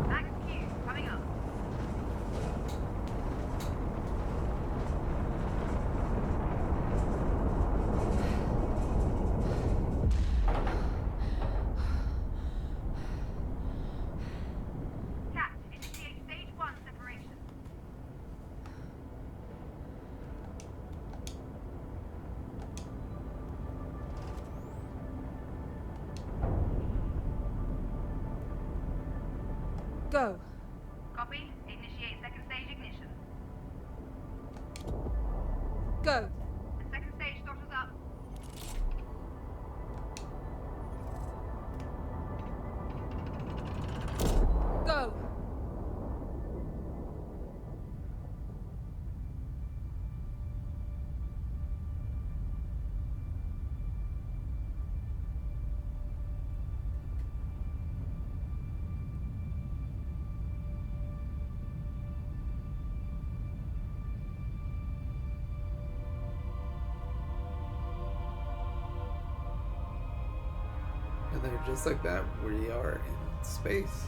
S15: Max Q, coming up. Cat, initiate stage 1 separation.
S11: Go.
S15: Copy. Initiate second stage ignition.
S11: Go.
S15: And second stage throttles up.
S11: Go.
S1: And then just like that, we are in space.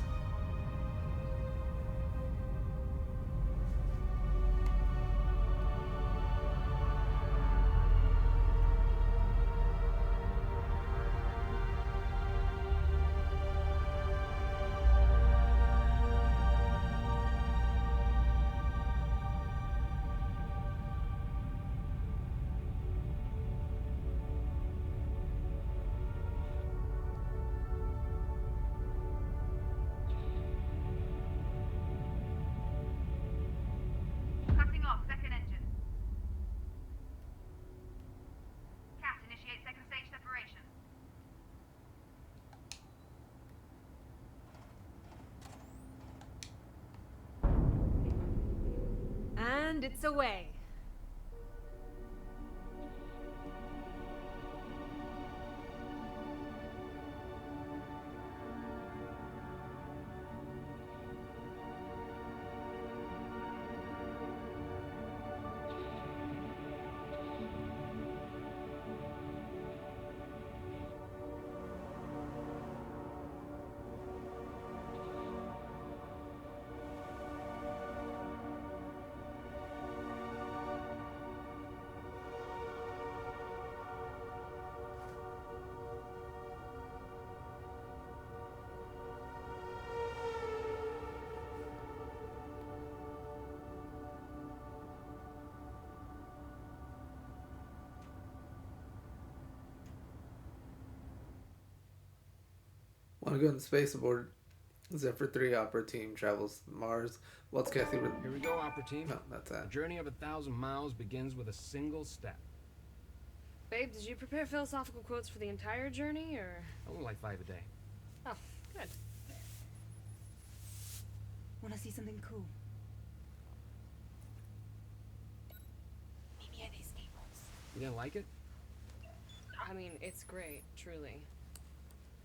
S15: Cutting off second engine. Cat, initiate second stage separation.
S11: And it's away.
S1: On a go in space aboard Zephyr-III Opera team travels to Mars. What's Kathy?
S12: Here we go, Opera team.
S1: No, that's that.
S12: The journey of 1,000 miles begins with a single step.
S14: Babe, did you prepare philosophical quotes for the entire journey, or?
S12: Only like 5 a day.
S14: Oh, good.
S16: Want to see something cool? Meet me at these stables.
S12: You didn't like it?
S14: I mean, it's great, truly.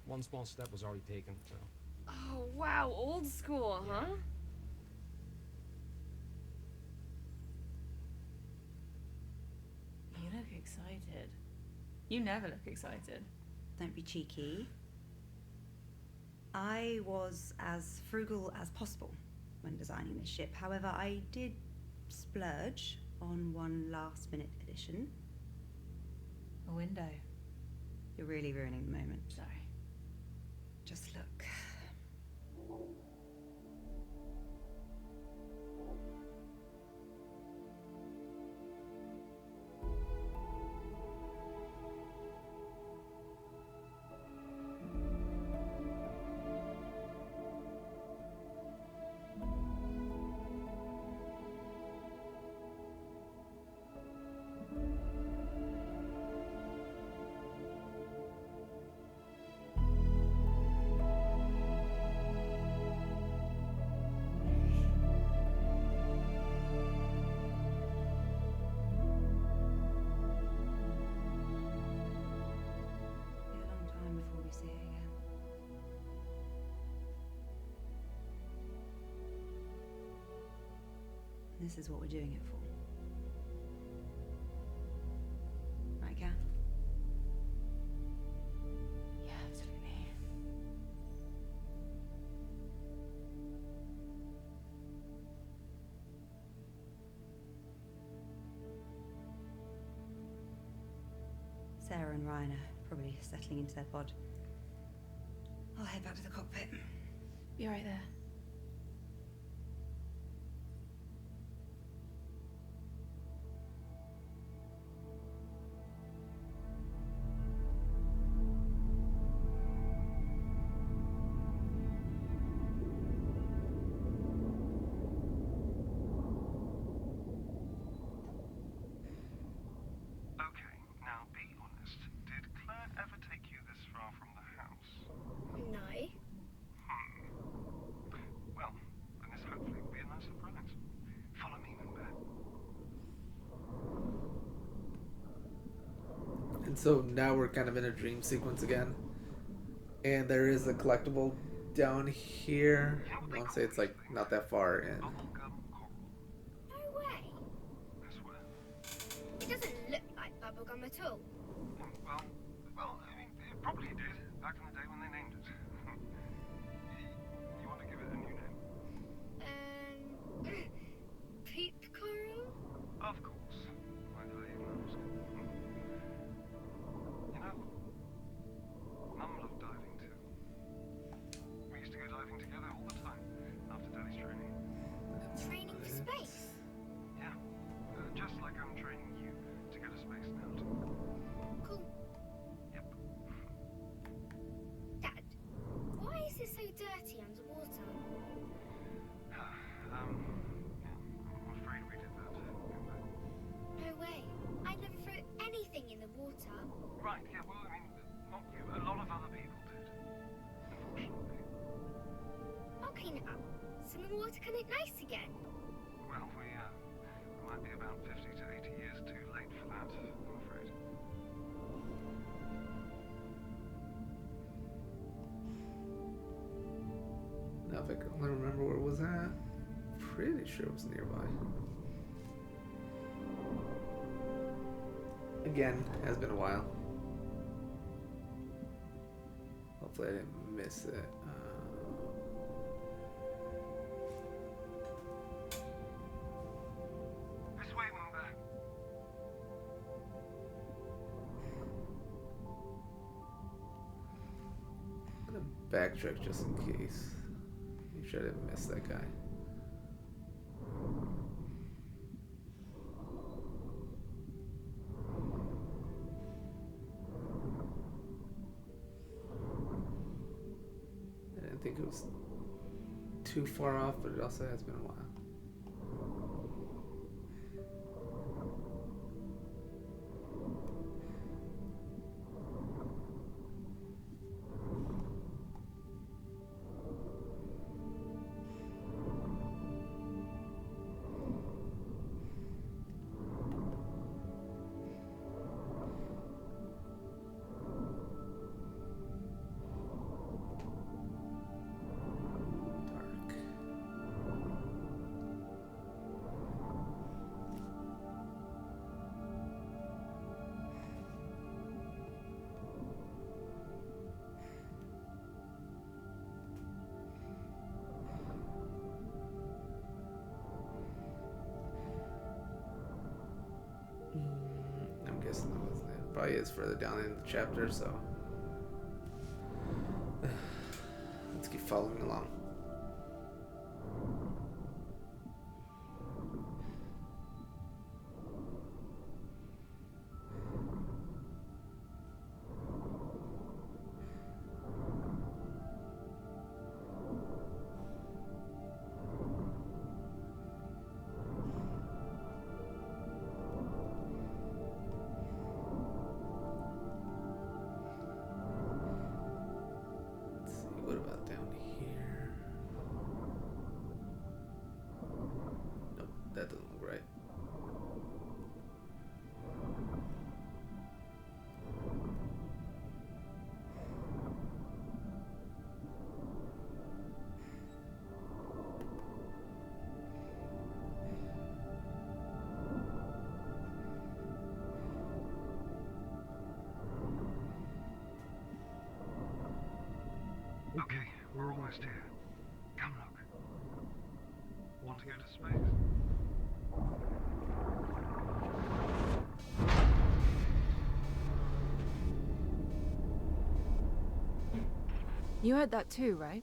S12: One small step was already taken, so.
S14: Oh, wow, old school, huh?
S11: You look excited. You never look excited.
S16: Don't be cheeky. I was as frugal as possible when designing this ship. However, I did splurge on one last-minute addition.
S11: A window.
S16: You're really ruining the moment.
S11: Sorry.
S16: Just look. This is what we're doing it for. Right, Kath?
S11: Yeah, absolutely.
S16: Sarah and Ryan are probably settling into their pod. I'll head back to the cockpit.
S11: Be right there.
S1: So now we're kind of in a dream sequence again. And there is a collectible down here. I want to say it's like not that far in.
S2: No way. It doesn't look like bubblegum at all.
S3: Well, I mean, it probably did back in the day when they named it. You want to give it a new name?
S2: Peep coral?
S3: Of course. Why did I even ask? You know, Mum loved diving too. We used to go diving together all the time after Daddy's training.
S2: Training for space?
S3: Yeah, just like I'm training you to go to space now too.
S2: Cool.
S3: Yep.
S2: Dad, why is it so dirty underwater?
S3: Yeah, I'm afraid we did that.
S2: No way. I never threw anything in the water.
S3: Right, yeah, well, I mean, not you. A lot of other people did. Unfortunately.
S2: I'll clean it up, so the water can look nice again.
S3: Well, we might be about 50 to 80 years too late for that, I'm afraid.
S1: Now if I can only remember where it was at. Pretty sure it was nearby. Again, has been a while. Hopefully I didn't miss it.
S3: This way, Moonbear.
S1: I'm gonna backtrack just in case. Make sure I didn't miss that guy. think it was too far off, but it also has been a while. I'm guessing that wasn't it. Probably is further down in the chapter, so let's keep following along. What about down here? Nope, that doesn't look right.
S3: Okay, we're almost here. Come look. Want to go to space?
S6: You heard that too, right?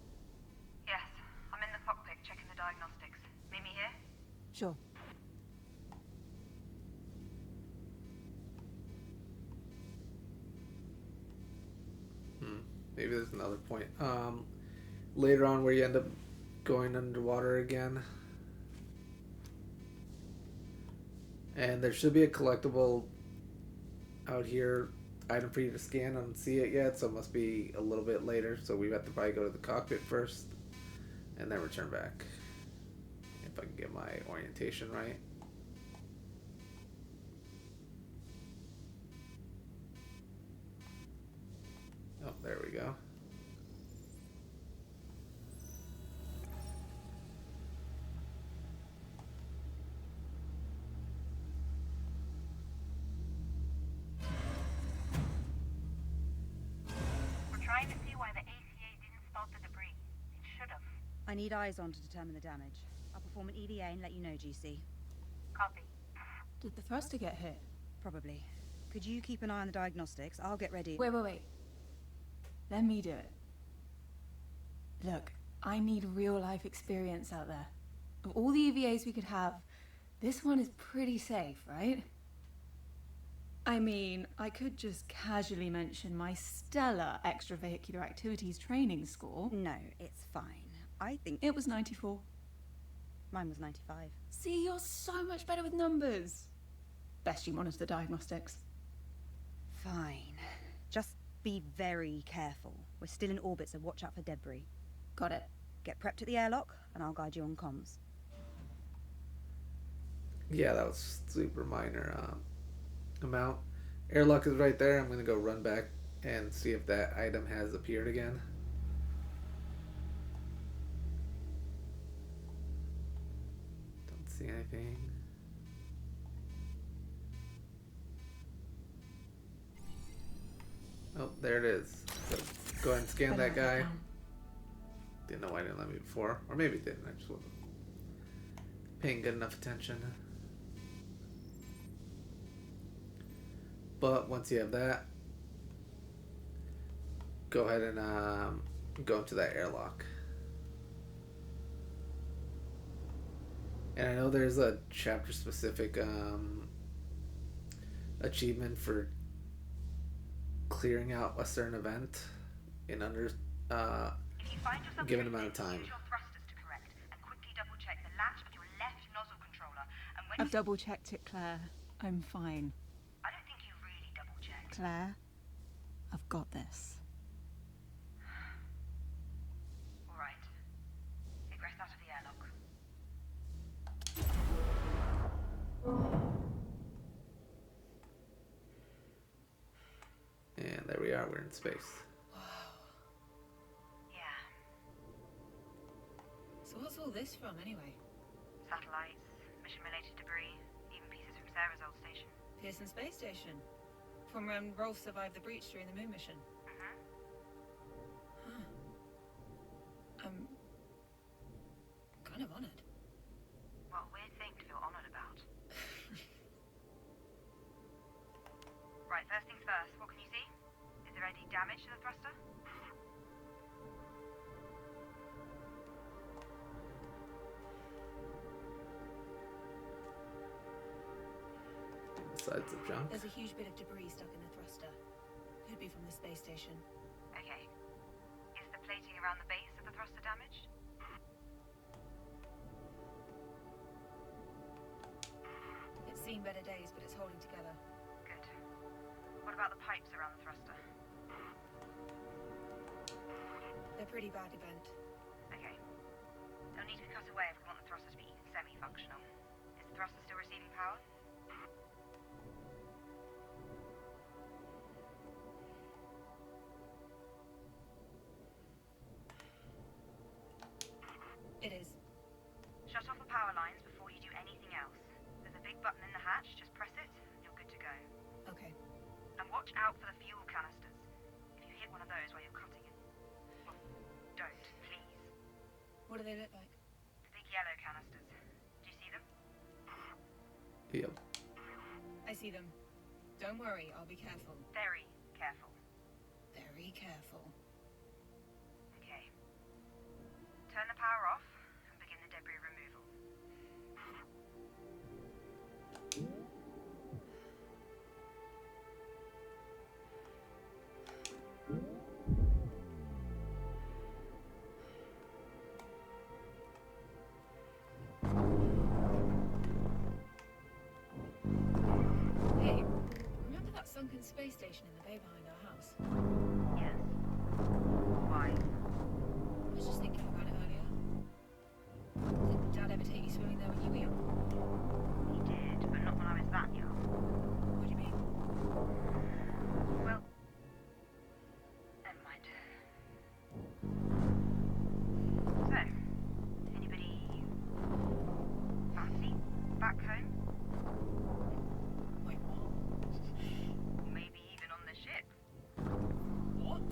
S15: Yes, I'm in the cockpit checking the diagnostics. Meet me here?
S6: Sure.
S1: Maybe there's another point later on where you end up going underwater again. And there should be a collectible out here, item for you to scan. I don't see it yet, so it must be a little bit later. So we have to probably go to the cockpit first and then return back. If I can get my orientation right. Oh, there we go.
S15: We're trying to see why the ACA didn't spot the debris. It should have.
S16: I need eyes on to determine the damage. I'll perform an EDA and let you know, GC.
S15: Copy.
S11: Did the thruster get hit?
S16: Probably. Could you keep an eye on the diagnostics? I'll get ready.
S11: Wait. Let me do it. Look, I need real-life experience out there. Of all the EVAs we could have, this one is pretty safe, right? I mean, I could just casually mention my stellar extra-vehicular activities training score.
S16: No, it's fine. I think...
S11: It was 94.
S16: Mine was 95.
S11: See, you're so much better with numbers. Best you monitor the diagnostics.
S16: Fine. Just be very careful. We're still in orbit, so watch out for debris.
S11: Got it.
S16: Get prepped at the airlock, and I'll guide you on comms.
S1: Yeah, that was super minor amount. Airlock is right there. I'm going to go run back and see if that item has appeared again. Don't see anything. Oh, there it is. So go ahead and scan that guy. Didn't know why it didn't let me before. Or maybe it didn't. I just wasn't paying good enough attention. But once you have that, go ahead and go into that airlock. And I know there's a chapter specific achievement for clearing out a certain event in under
S15: Find yourself
S1: given amount of time.
S15: your thrusters to correct and quickly double check the latch of your left nozzle controller. And when
S11: I've double checked it, Claire. I'm fine.
S15: I don't think you really double checked.
S11: Claire, I've got this.
S15: All right. Egress out of the airlock.
S1: And there we are, we're in space.
S15: Yeah.
S17: So what's all this from, anyway?
S15: Satellites, mission-related debris, even pieces from Sarah's old station.
S17: Pearson space station. From when Rolf survived the breach during the moon mission.
S15: Mm-hmm.
S17: Huh. I'm kind of honored.
S15: What a weird thing to feel honored about. Right, first things first, what can you see? Is there any damage to the thruster?
S1: Besides the junk.
S17: There's a huge bit of debris stuck in the thruster. Could be from the space station.
S15: Okay. Is the plating around the base of the thruster damaged?
S17: It's seen better days, but it's holding together.
S15: Good. What about the pipes around the thruster?
S17: They're pretty badly bent.
S15: Okay. They'll need to be cut away if we want the thruster to be even semi-functional. Is the thruster still receiving power?
S17: It is.
S15: Shut off the power lines before you do anything else. There's a big button in the hatch, just press it, you're good to go.
S17: Okay.
S15: And watch out for the fuel canisters. If you hit one of those while you're cutting it, well, don't, please.
S17: What do they look like?
S15: The big yellow canisters. Do you see them?
S1: Yep.
S17: I see them. Don't worry, I'll be careful.
S15: Very careful.
S17: Very careful.
S15: Okay. Turn the power off and begin the debris removal.
S17: Hey, remember that sunken space station in the bay behind our house?
S15: Yes. Why?
S17: I was just thinking about it earlier. Did Dad ever take you swimming there when you were young?
S15: He did, but not when I was that young.
S17: What do you mean?
S15: Well, never mind. So, anybody fancy back home?
S17: Wait, what?
S15: Maybe even on the ship.
S17: What?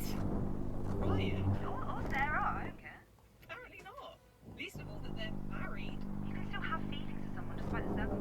S17: Ryan?
S15: Or Sarah, I don't care.
S17: Apparently not. Least of all that they're married.
S15: You can still have feelings for someone despite the circumstances.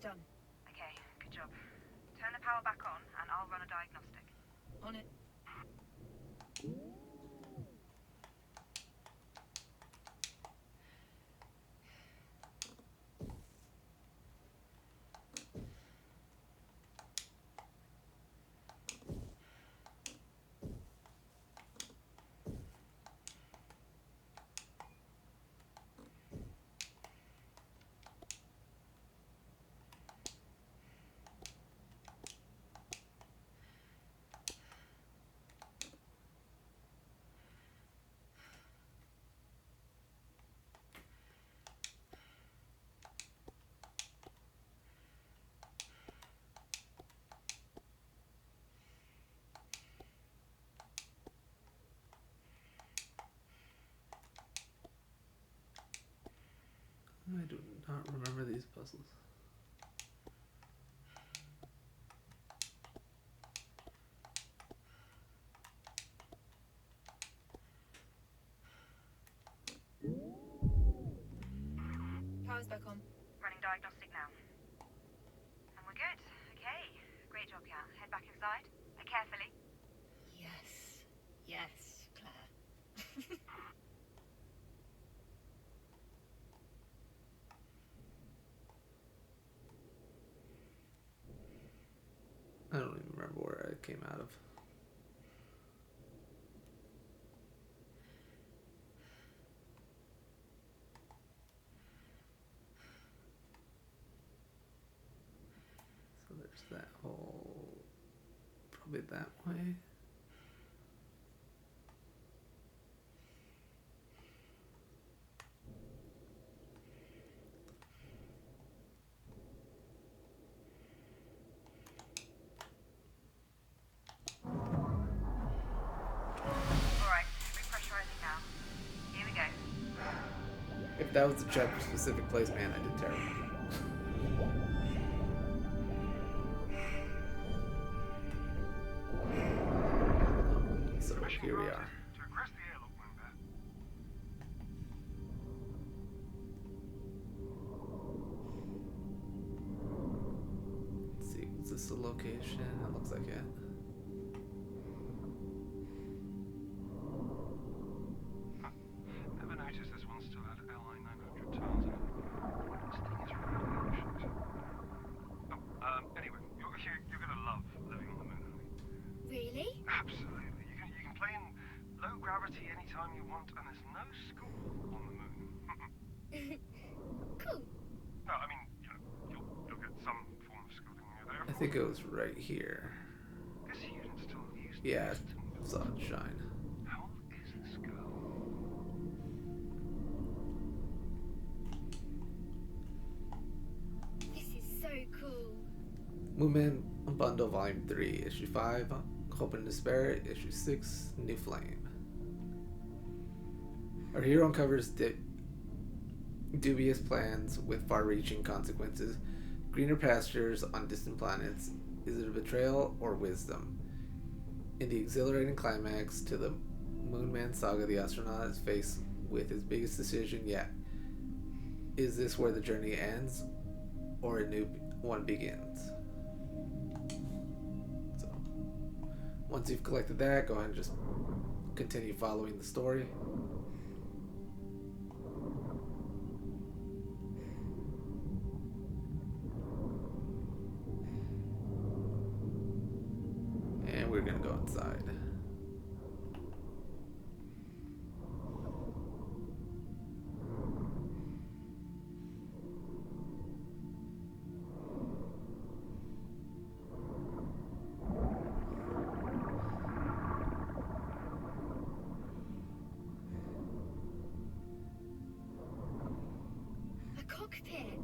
S16: done.
S15: Okay, good job. Turn the power back on, and I'll run a diagnostic.
S17: On it.
S1: I do not remember these puzzles.
S17: Power's back on.
S15: Running diagnostic now. And we're good. Okay. Great job, Cal. Head back inside. Carefully.
S17: Yes. Yes, Claire.
S1: I don't even remember where I came out of. So there's that hole. Probably that way. If that was the chapter specific place, man, I did terrible. So here we are.
S3: To request the airlock, Moonbear.
S1: Let's see, is this the location? It looks like it.
S3: Never noticed this one still had LI 900 tiles in it. This thing is really ancient. Oh, anyway, you're gonna love living on the moon, honey.
S17: Really?
S3: Absolutely. You can play in low gravity anytime you want, and there's no school on the moon.
S17: Cool.
S3: No, I mean, you'll get some form of schooling when you're there.
S1: I think it was right here.
S3: This unit still used
S1: Yeah, I saw it shine.
S3: How old is this girl?
S17: This is so cool.
S1: MoonMan Bundle Volume 3, Issue 5, Hope and Despair, Issue 6, New Flame. Our hero uncovers dubious plans with far-reaching consequences. Greener pastures on distant planets. Is it a betrayal or wisdom? In the exhilarating climax to the MoonMan saga, the astronaut is faced with his biggest decision yet. Is this where the journey ends, or a new one begins? So, once you've collected that, go ahead and just continue following the story. And we're gonna go inside.
S17: A cockpit.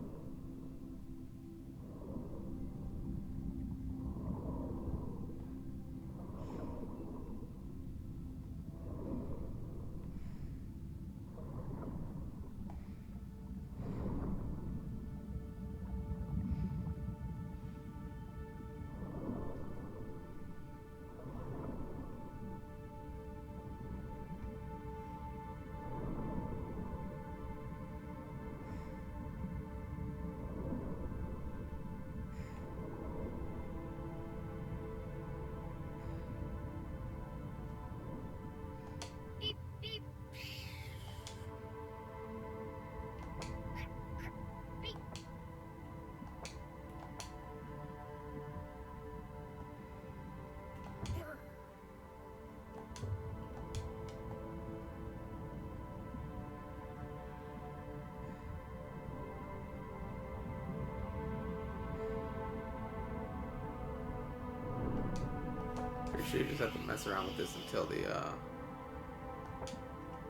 S1: sure you just have to mess around with this until the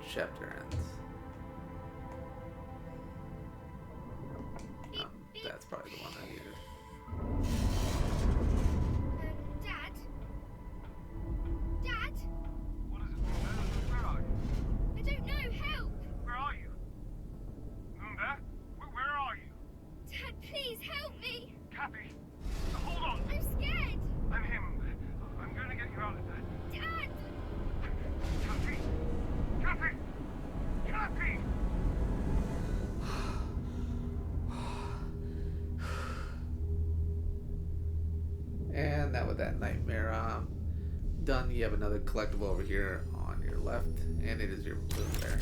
S1: chapter ends. Oh, that's probably the one I needed.
S2: Dad? Dad?
S3: What is it? Where are you?
S2: I don't know. Help!
S3: Where are you? Moonbear? Where are you?
S2: Dad, please help me!
S3: Kathy! Hold on!
S2: I'm scared!
S3: I'm here, Moonbear. I'm going to get you out of there.
S2: Dad!
S3: Kathy! Kathy! Kathy!
S1: And now with that nightmare done, you have another collectible over here on your left, and it is your Moonbear.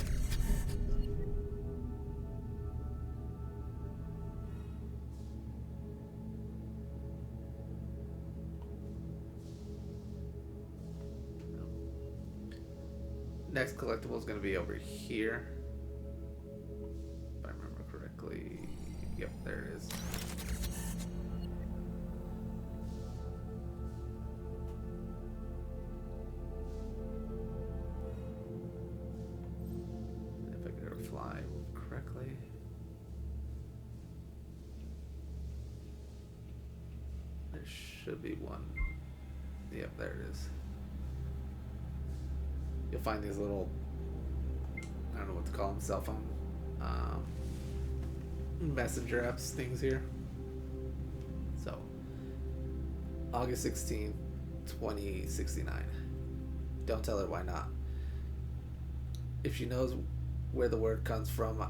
S1: Next collectible is going to be over here. If I remember correctly. Yep, there it is. If I get her to fly correctly. There should be one. Yep, there it is. You'll find these little, I don't know what to call them, cell phone messenger apps things here. So, August 16th, 2069. Don't tell her why not. If she knows where the word comes from,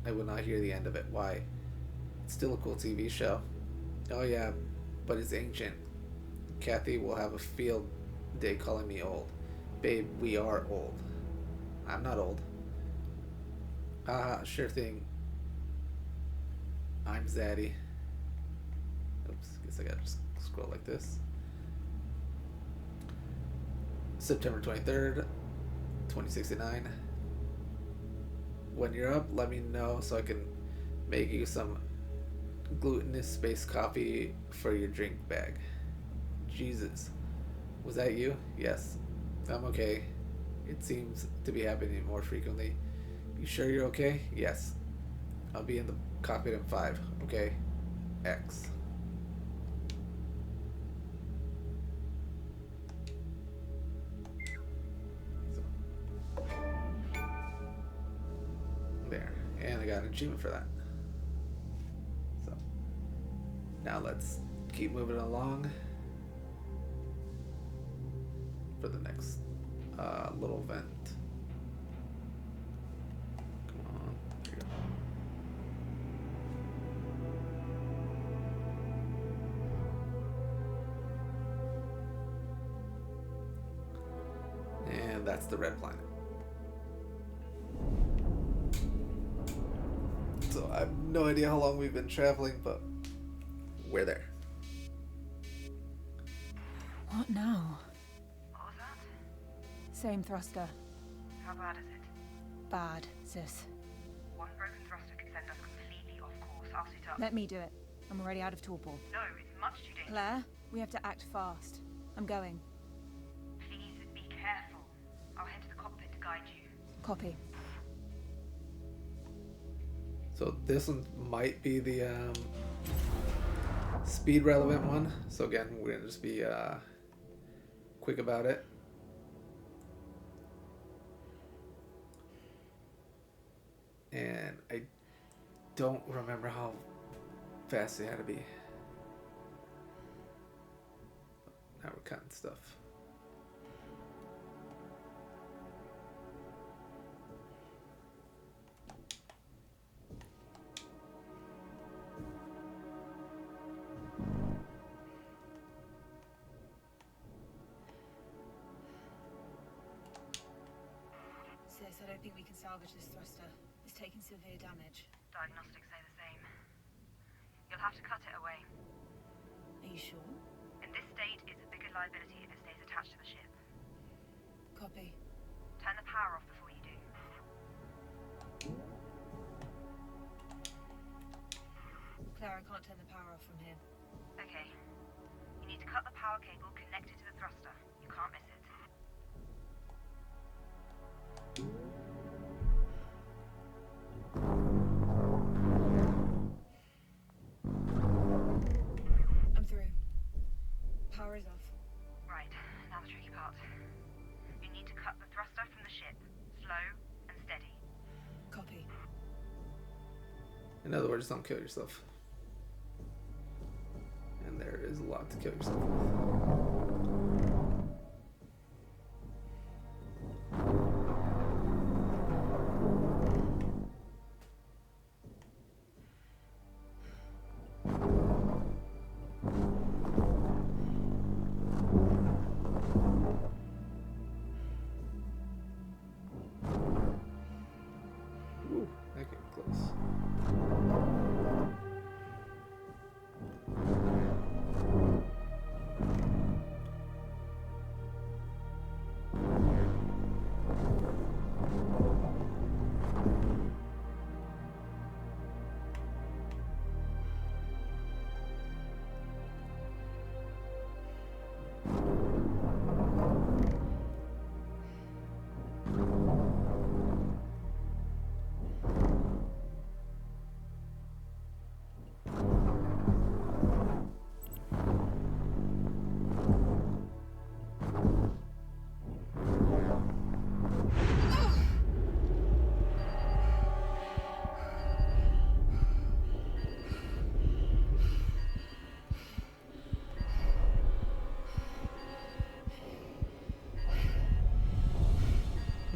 S1: I will not hear the end of it. Why? It's still a cool TV show. Oh yeah, but it's ancient. Kathy will have a field day calling me old. Babe, we are old. I'm not old. Sure thing. I'm Zaddy. Oops, guess I gotta just scroll like this. September 23rd, 2069. When you're up, let me know so I can make you some glutinous space coffee for your drink bag. Jesus. Was that you? Yes. I'm okay. It seems to be happening more frequently. You sure you're okay? Yes. I'll be in the cockpit in 5. Okay. X. So. There. And I got an achievement for that. So. Now let's keep moving along for the next little event. Come on, there you go. And that's the red planet. So I have no idea how long we've been traveling, but we're there.
S11: What now?
S15: What was that?
S11: Same thruster.
S15: How bad is it?
S11: Bad, sis.
S15: One broken thruster could send us completely off course. I'll suit up.
S11: Let me do it. I'm already out of Torpor.
S15: No, it's much too dangerous.
S11: Claire, we have to act fast. I'm going.
S15: Please be careful. I'll head to the cockpit to guide you.
S11: Copy.
S1: So this one might be the speed relevant one. So again, we're gonna just be quick about it. And I don't remember how fast they had to be. Now we're cutting stuff.
S17: Sis, I don't think we can salvage this thruster. It's taking severe damage.
S15: Diagnostics say the same. You'll have to cut it away.
S17: Are you sure?
S15: In this state, it's a bigger liability if it stays attached to the ship.
S17: Copy.
S15: Turn the power off before you do.
S17: Claire, I can't turn the power off from here.
S15: Okay. You need to cut the power cable connected to the thruster. You can't miss it.
S17: I'm through. Power is off.
S15: Right, now the tricky part. You need to cut the thruster from the ship. Slow and steady.
S17: Copy.
S1: In other words, don't kill yourself. And there is a lot to kill yourself with. Ooh, that came close.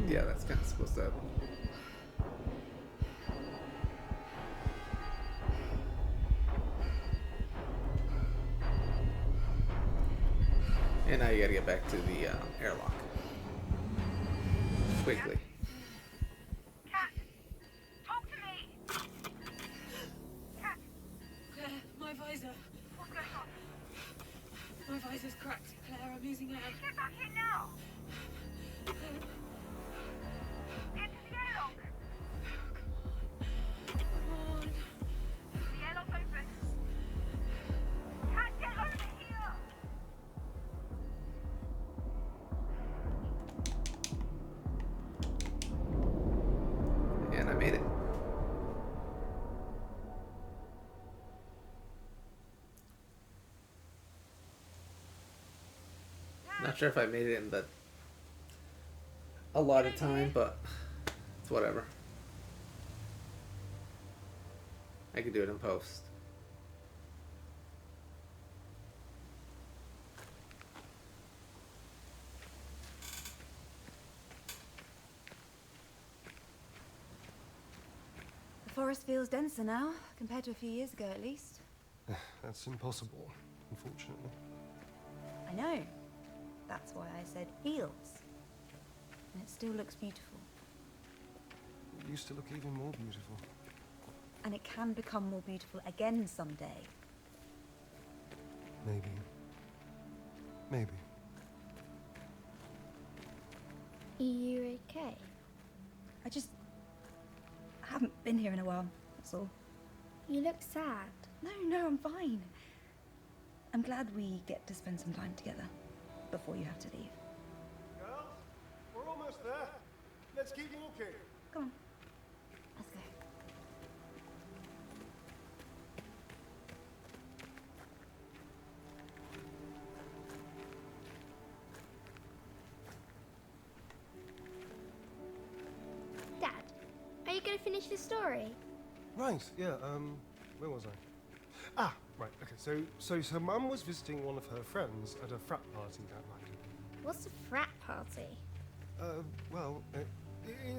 S1: Yeah, that's kind of supposed to happen. And now you gotta get back to the airlock. Quickly.
S15: Cat! Talk to me! Cat!
S17: Claire, my visor.
S15: What's going on?
S17: My visor's cracked. Claire, I'm losing air.
S15: Get back here now! Get to the airlock!
S17: Come on.
S15: The airlock's open. Cat, get over here!
S1: And I made it. Not sure if I made it in the allotted time, but it's whatever. I can do it in post.
S16: The forest feels denser now, compared to a few years ago at least.
S5: That's impossible, unfortunately.
S16: I know. That's why I said feels. And it still looks beautiful.
S5: It used to look even more beautiful.
S16: And it can become more beautiful again someday.
S5: Maybe. Maybe.
S2: Are you okay?
S16: I haven't been here in a while, that's all.
S2: You look sad.
S16: No, I'm fine. I'm glad we get to spend some time together before you have to leave.
S5: Girls, we're almost there. Let's keep walking.
S16: Come on. Let's go.
S2: Dad, are you going to finish the story?
S5: Right, yeah, where was I? Ah, right, okay, so Mum was visiting one of her friends at a frat party that night.
S2: What's a frat party?
S5: Well,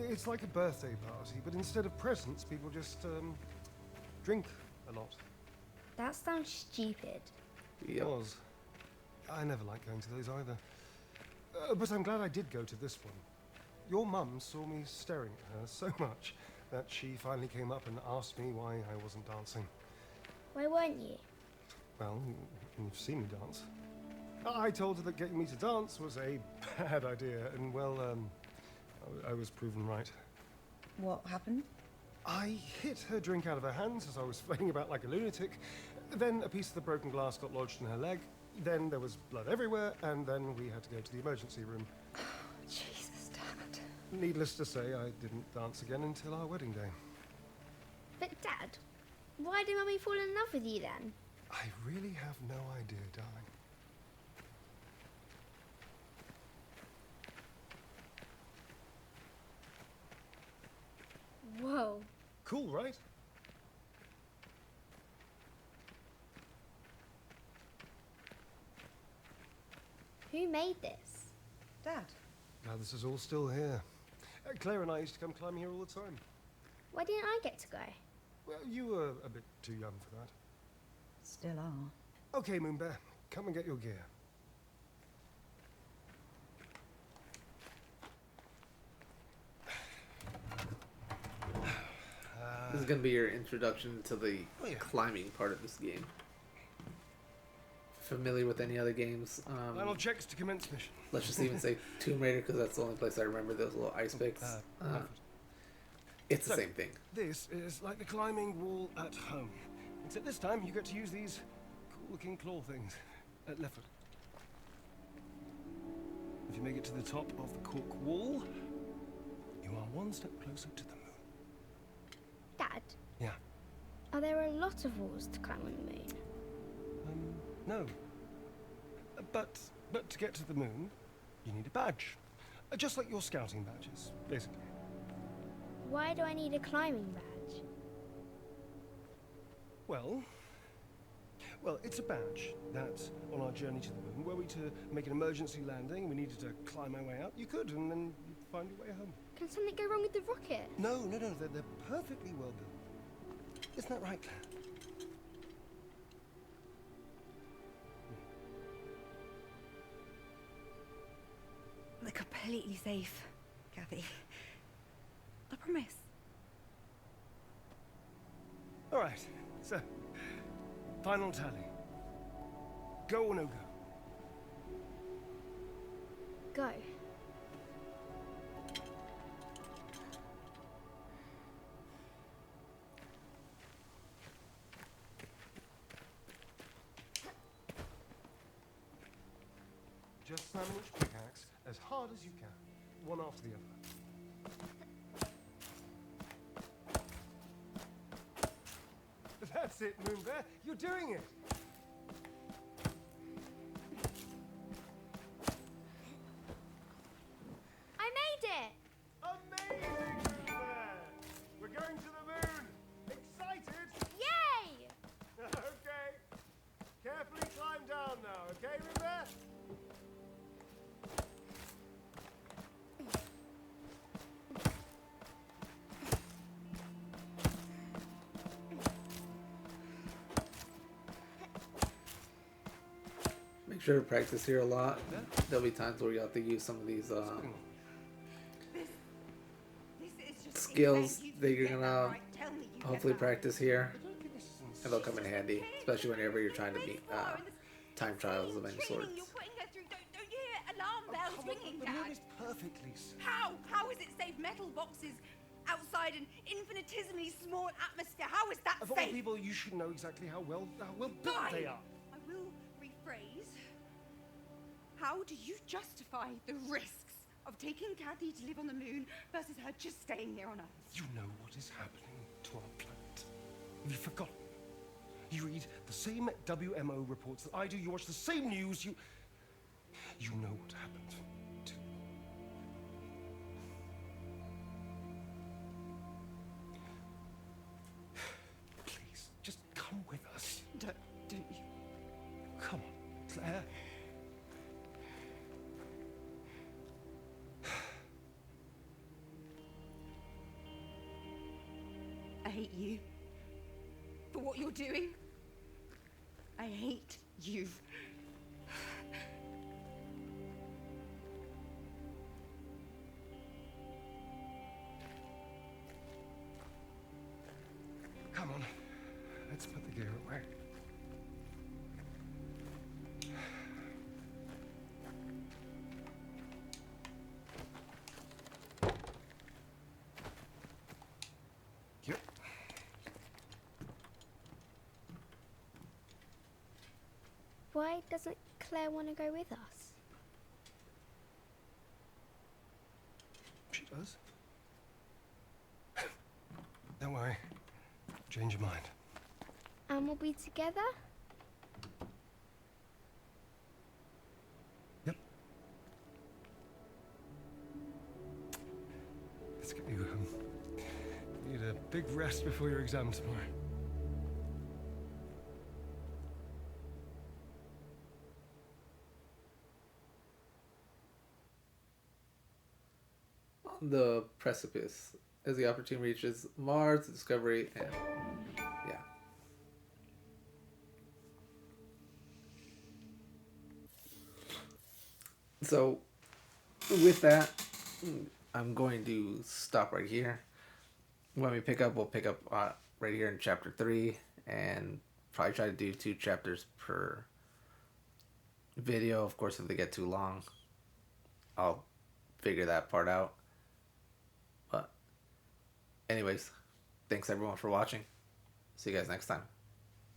S5: it's like a birthday party, but instead of presents, people just, drink a lot.
S2: That sounds stupid.
S5: It was. I never liked going to those either. But I'm glad I did go to this one. Your mum saw me staring at her so much that she finally came up and asked me why I wasn't dancing.
S2: Why weren't you?
S5: Well, you've seen me dance. I told her that getting me to dance was a bad idea, and well, I was proven right.
S16: What happened?
S5: I hit her drink out of her hands as I was flailing about like a lunatic. Then a piece of the broken glass got lodged in her leg, Then there was blood everywhere, and then we had to go to the emergency room.
S16: Jesus, Dad.
S5: Needless to say, I didn't dance again until our wedding day.
S2: But Dad, why did Mummy fall in love with you then?
S5: I really have no idea, darling.
S2: Whoa.
S5: Cool, right?
S2: Who made this?
S16: Dad.
S5: Glad this is all still here. Claire and I used to come climbing here all the time.
S2: Why didn't I get to go?
S5: Well, you were a bit too young for that.
S16: Still are.
S5: Okay, Moonbear, come and get your gear.
S1: This is going to be your introduction to the climbing part of this game. Familiar with any other games?
S5: Final checks to commence mission.
S1: Let's just even say Tomb Raider, because that's the only place I remember those little ice picks. It's the same thing.
S5: This is like the climbing wall at home. Except this time you get to use these cool-looking claw things. Left foot. If you make it to the top of the cork wall, you are one step closer to the moon.
S2: Dad?
S5: Yeah?
S2: Are there a lot of walls to climb on the moon?
S5: No. But to get to the moon, you need a badge. Just like your scouting badges, basically.
S2: Why do I need a climbing badge?
S5: Well, it's a badge that on our journey to the moon, were we to make an emergency landing, we needed to climb our way out, you could, and then you'd find your way home.
S2: Can something go wrong with the rocket?
S5: No, they're perfectly well built. Isn't that right, Claire?
S16: They're completely safe, Kathy. I promise.
S5: All right, so, final tally. Go or no go?
S2: Go.
S5: Just slam each pickaxe as hard as you can, one after the other. That's it, Moonbear. You're doing it.
S2: I made it!
S5: Amazing, Moonbear! We're going to the moon. Excited?
S2: Yay!
S5: Okay. Carefully climb down now, okay, Moonbear?
S1: Make sure to practice here a lot. There'll be times where you have to use some of these skills that you're gonna hopefully practice here, and they'll come in handy, especially whenever you're trying to meet time trials of any sort.
S4: You're putting her through. Don't you hear alarm bells ringing,
S5: The
S4: Dad?
S5: moon is perfect, Lisa.
S4: How is it safe? Metal boxes outside an infinitesimally small atmosphere. How is that
S5: Of all
S4: safe?
S5: people, you should know exactly how well built they are.
S4: I will rephrase. How do you justify the risks of taking Kathy to live on the moon versus her just staying here on Earth?
S5: You know what is happening to our planet. Have you forgotten? You read the same WMO reports that I do. You watch the same news. You know what happened to... Please, just come with us.
S4: Don't you?
S5: Come on, Claire.
S4: I hate you for what you're doing. I hate you.
S5: Come on, let's put the gear away. Yep.
S2: Why doesn't Claire want to go with us?
S5: She does. Don't worry. Change your mind.
S2: And we'll be together?
S5: Yep. Let's get you home. You need a big rest before your exam tomorrow.
S1: On the Precipice, as the opportunity reaches Mars, the Discovery, and yeah. So, with that, I'm going to stop right here. When we pick up, we'll pick up right here in Chapter 3, and probably try to do 2 chapters per video. Of course, if they get too long, I'll figure that part out. But anyways, thanks everyone for watching. See you guys next time.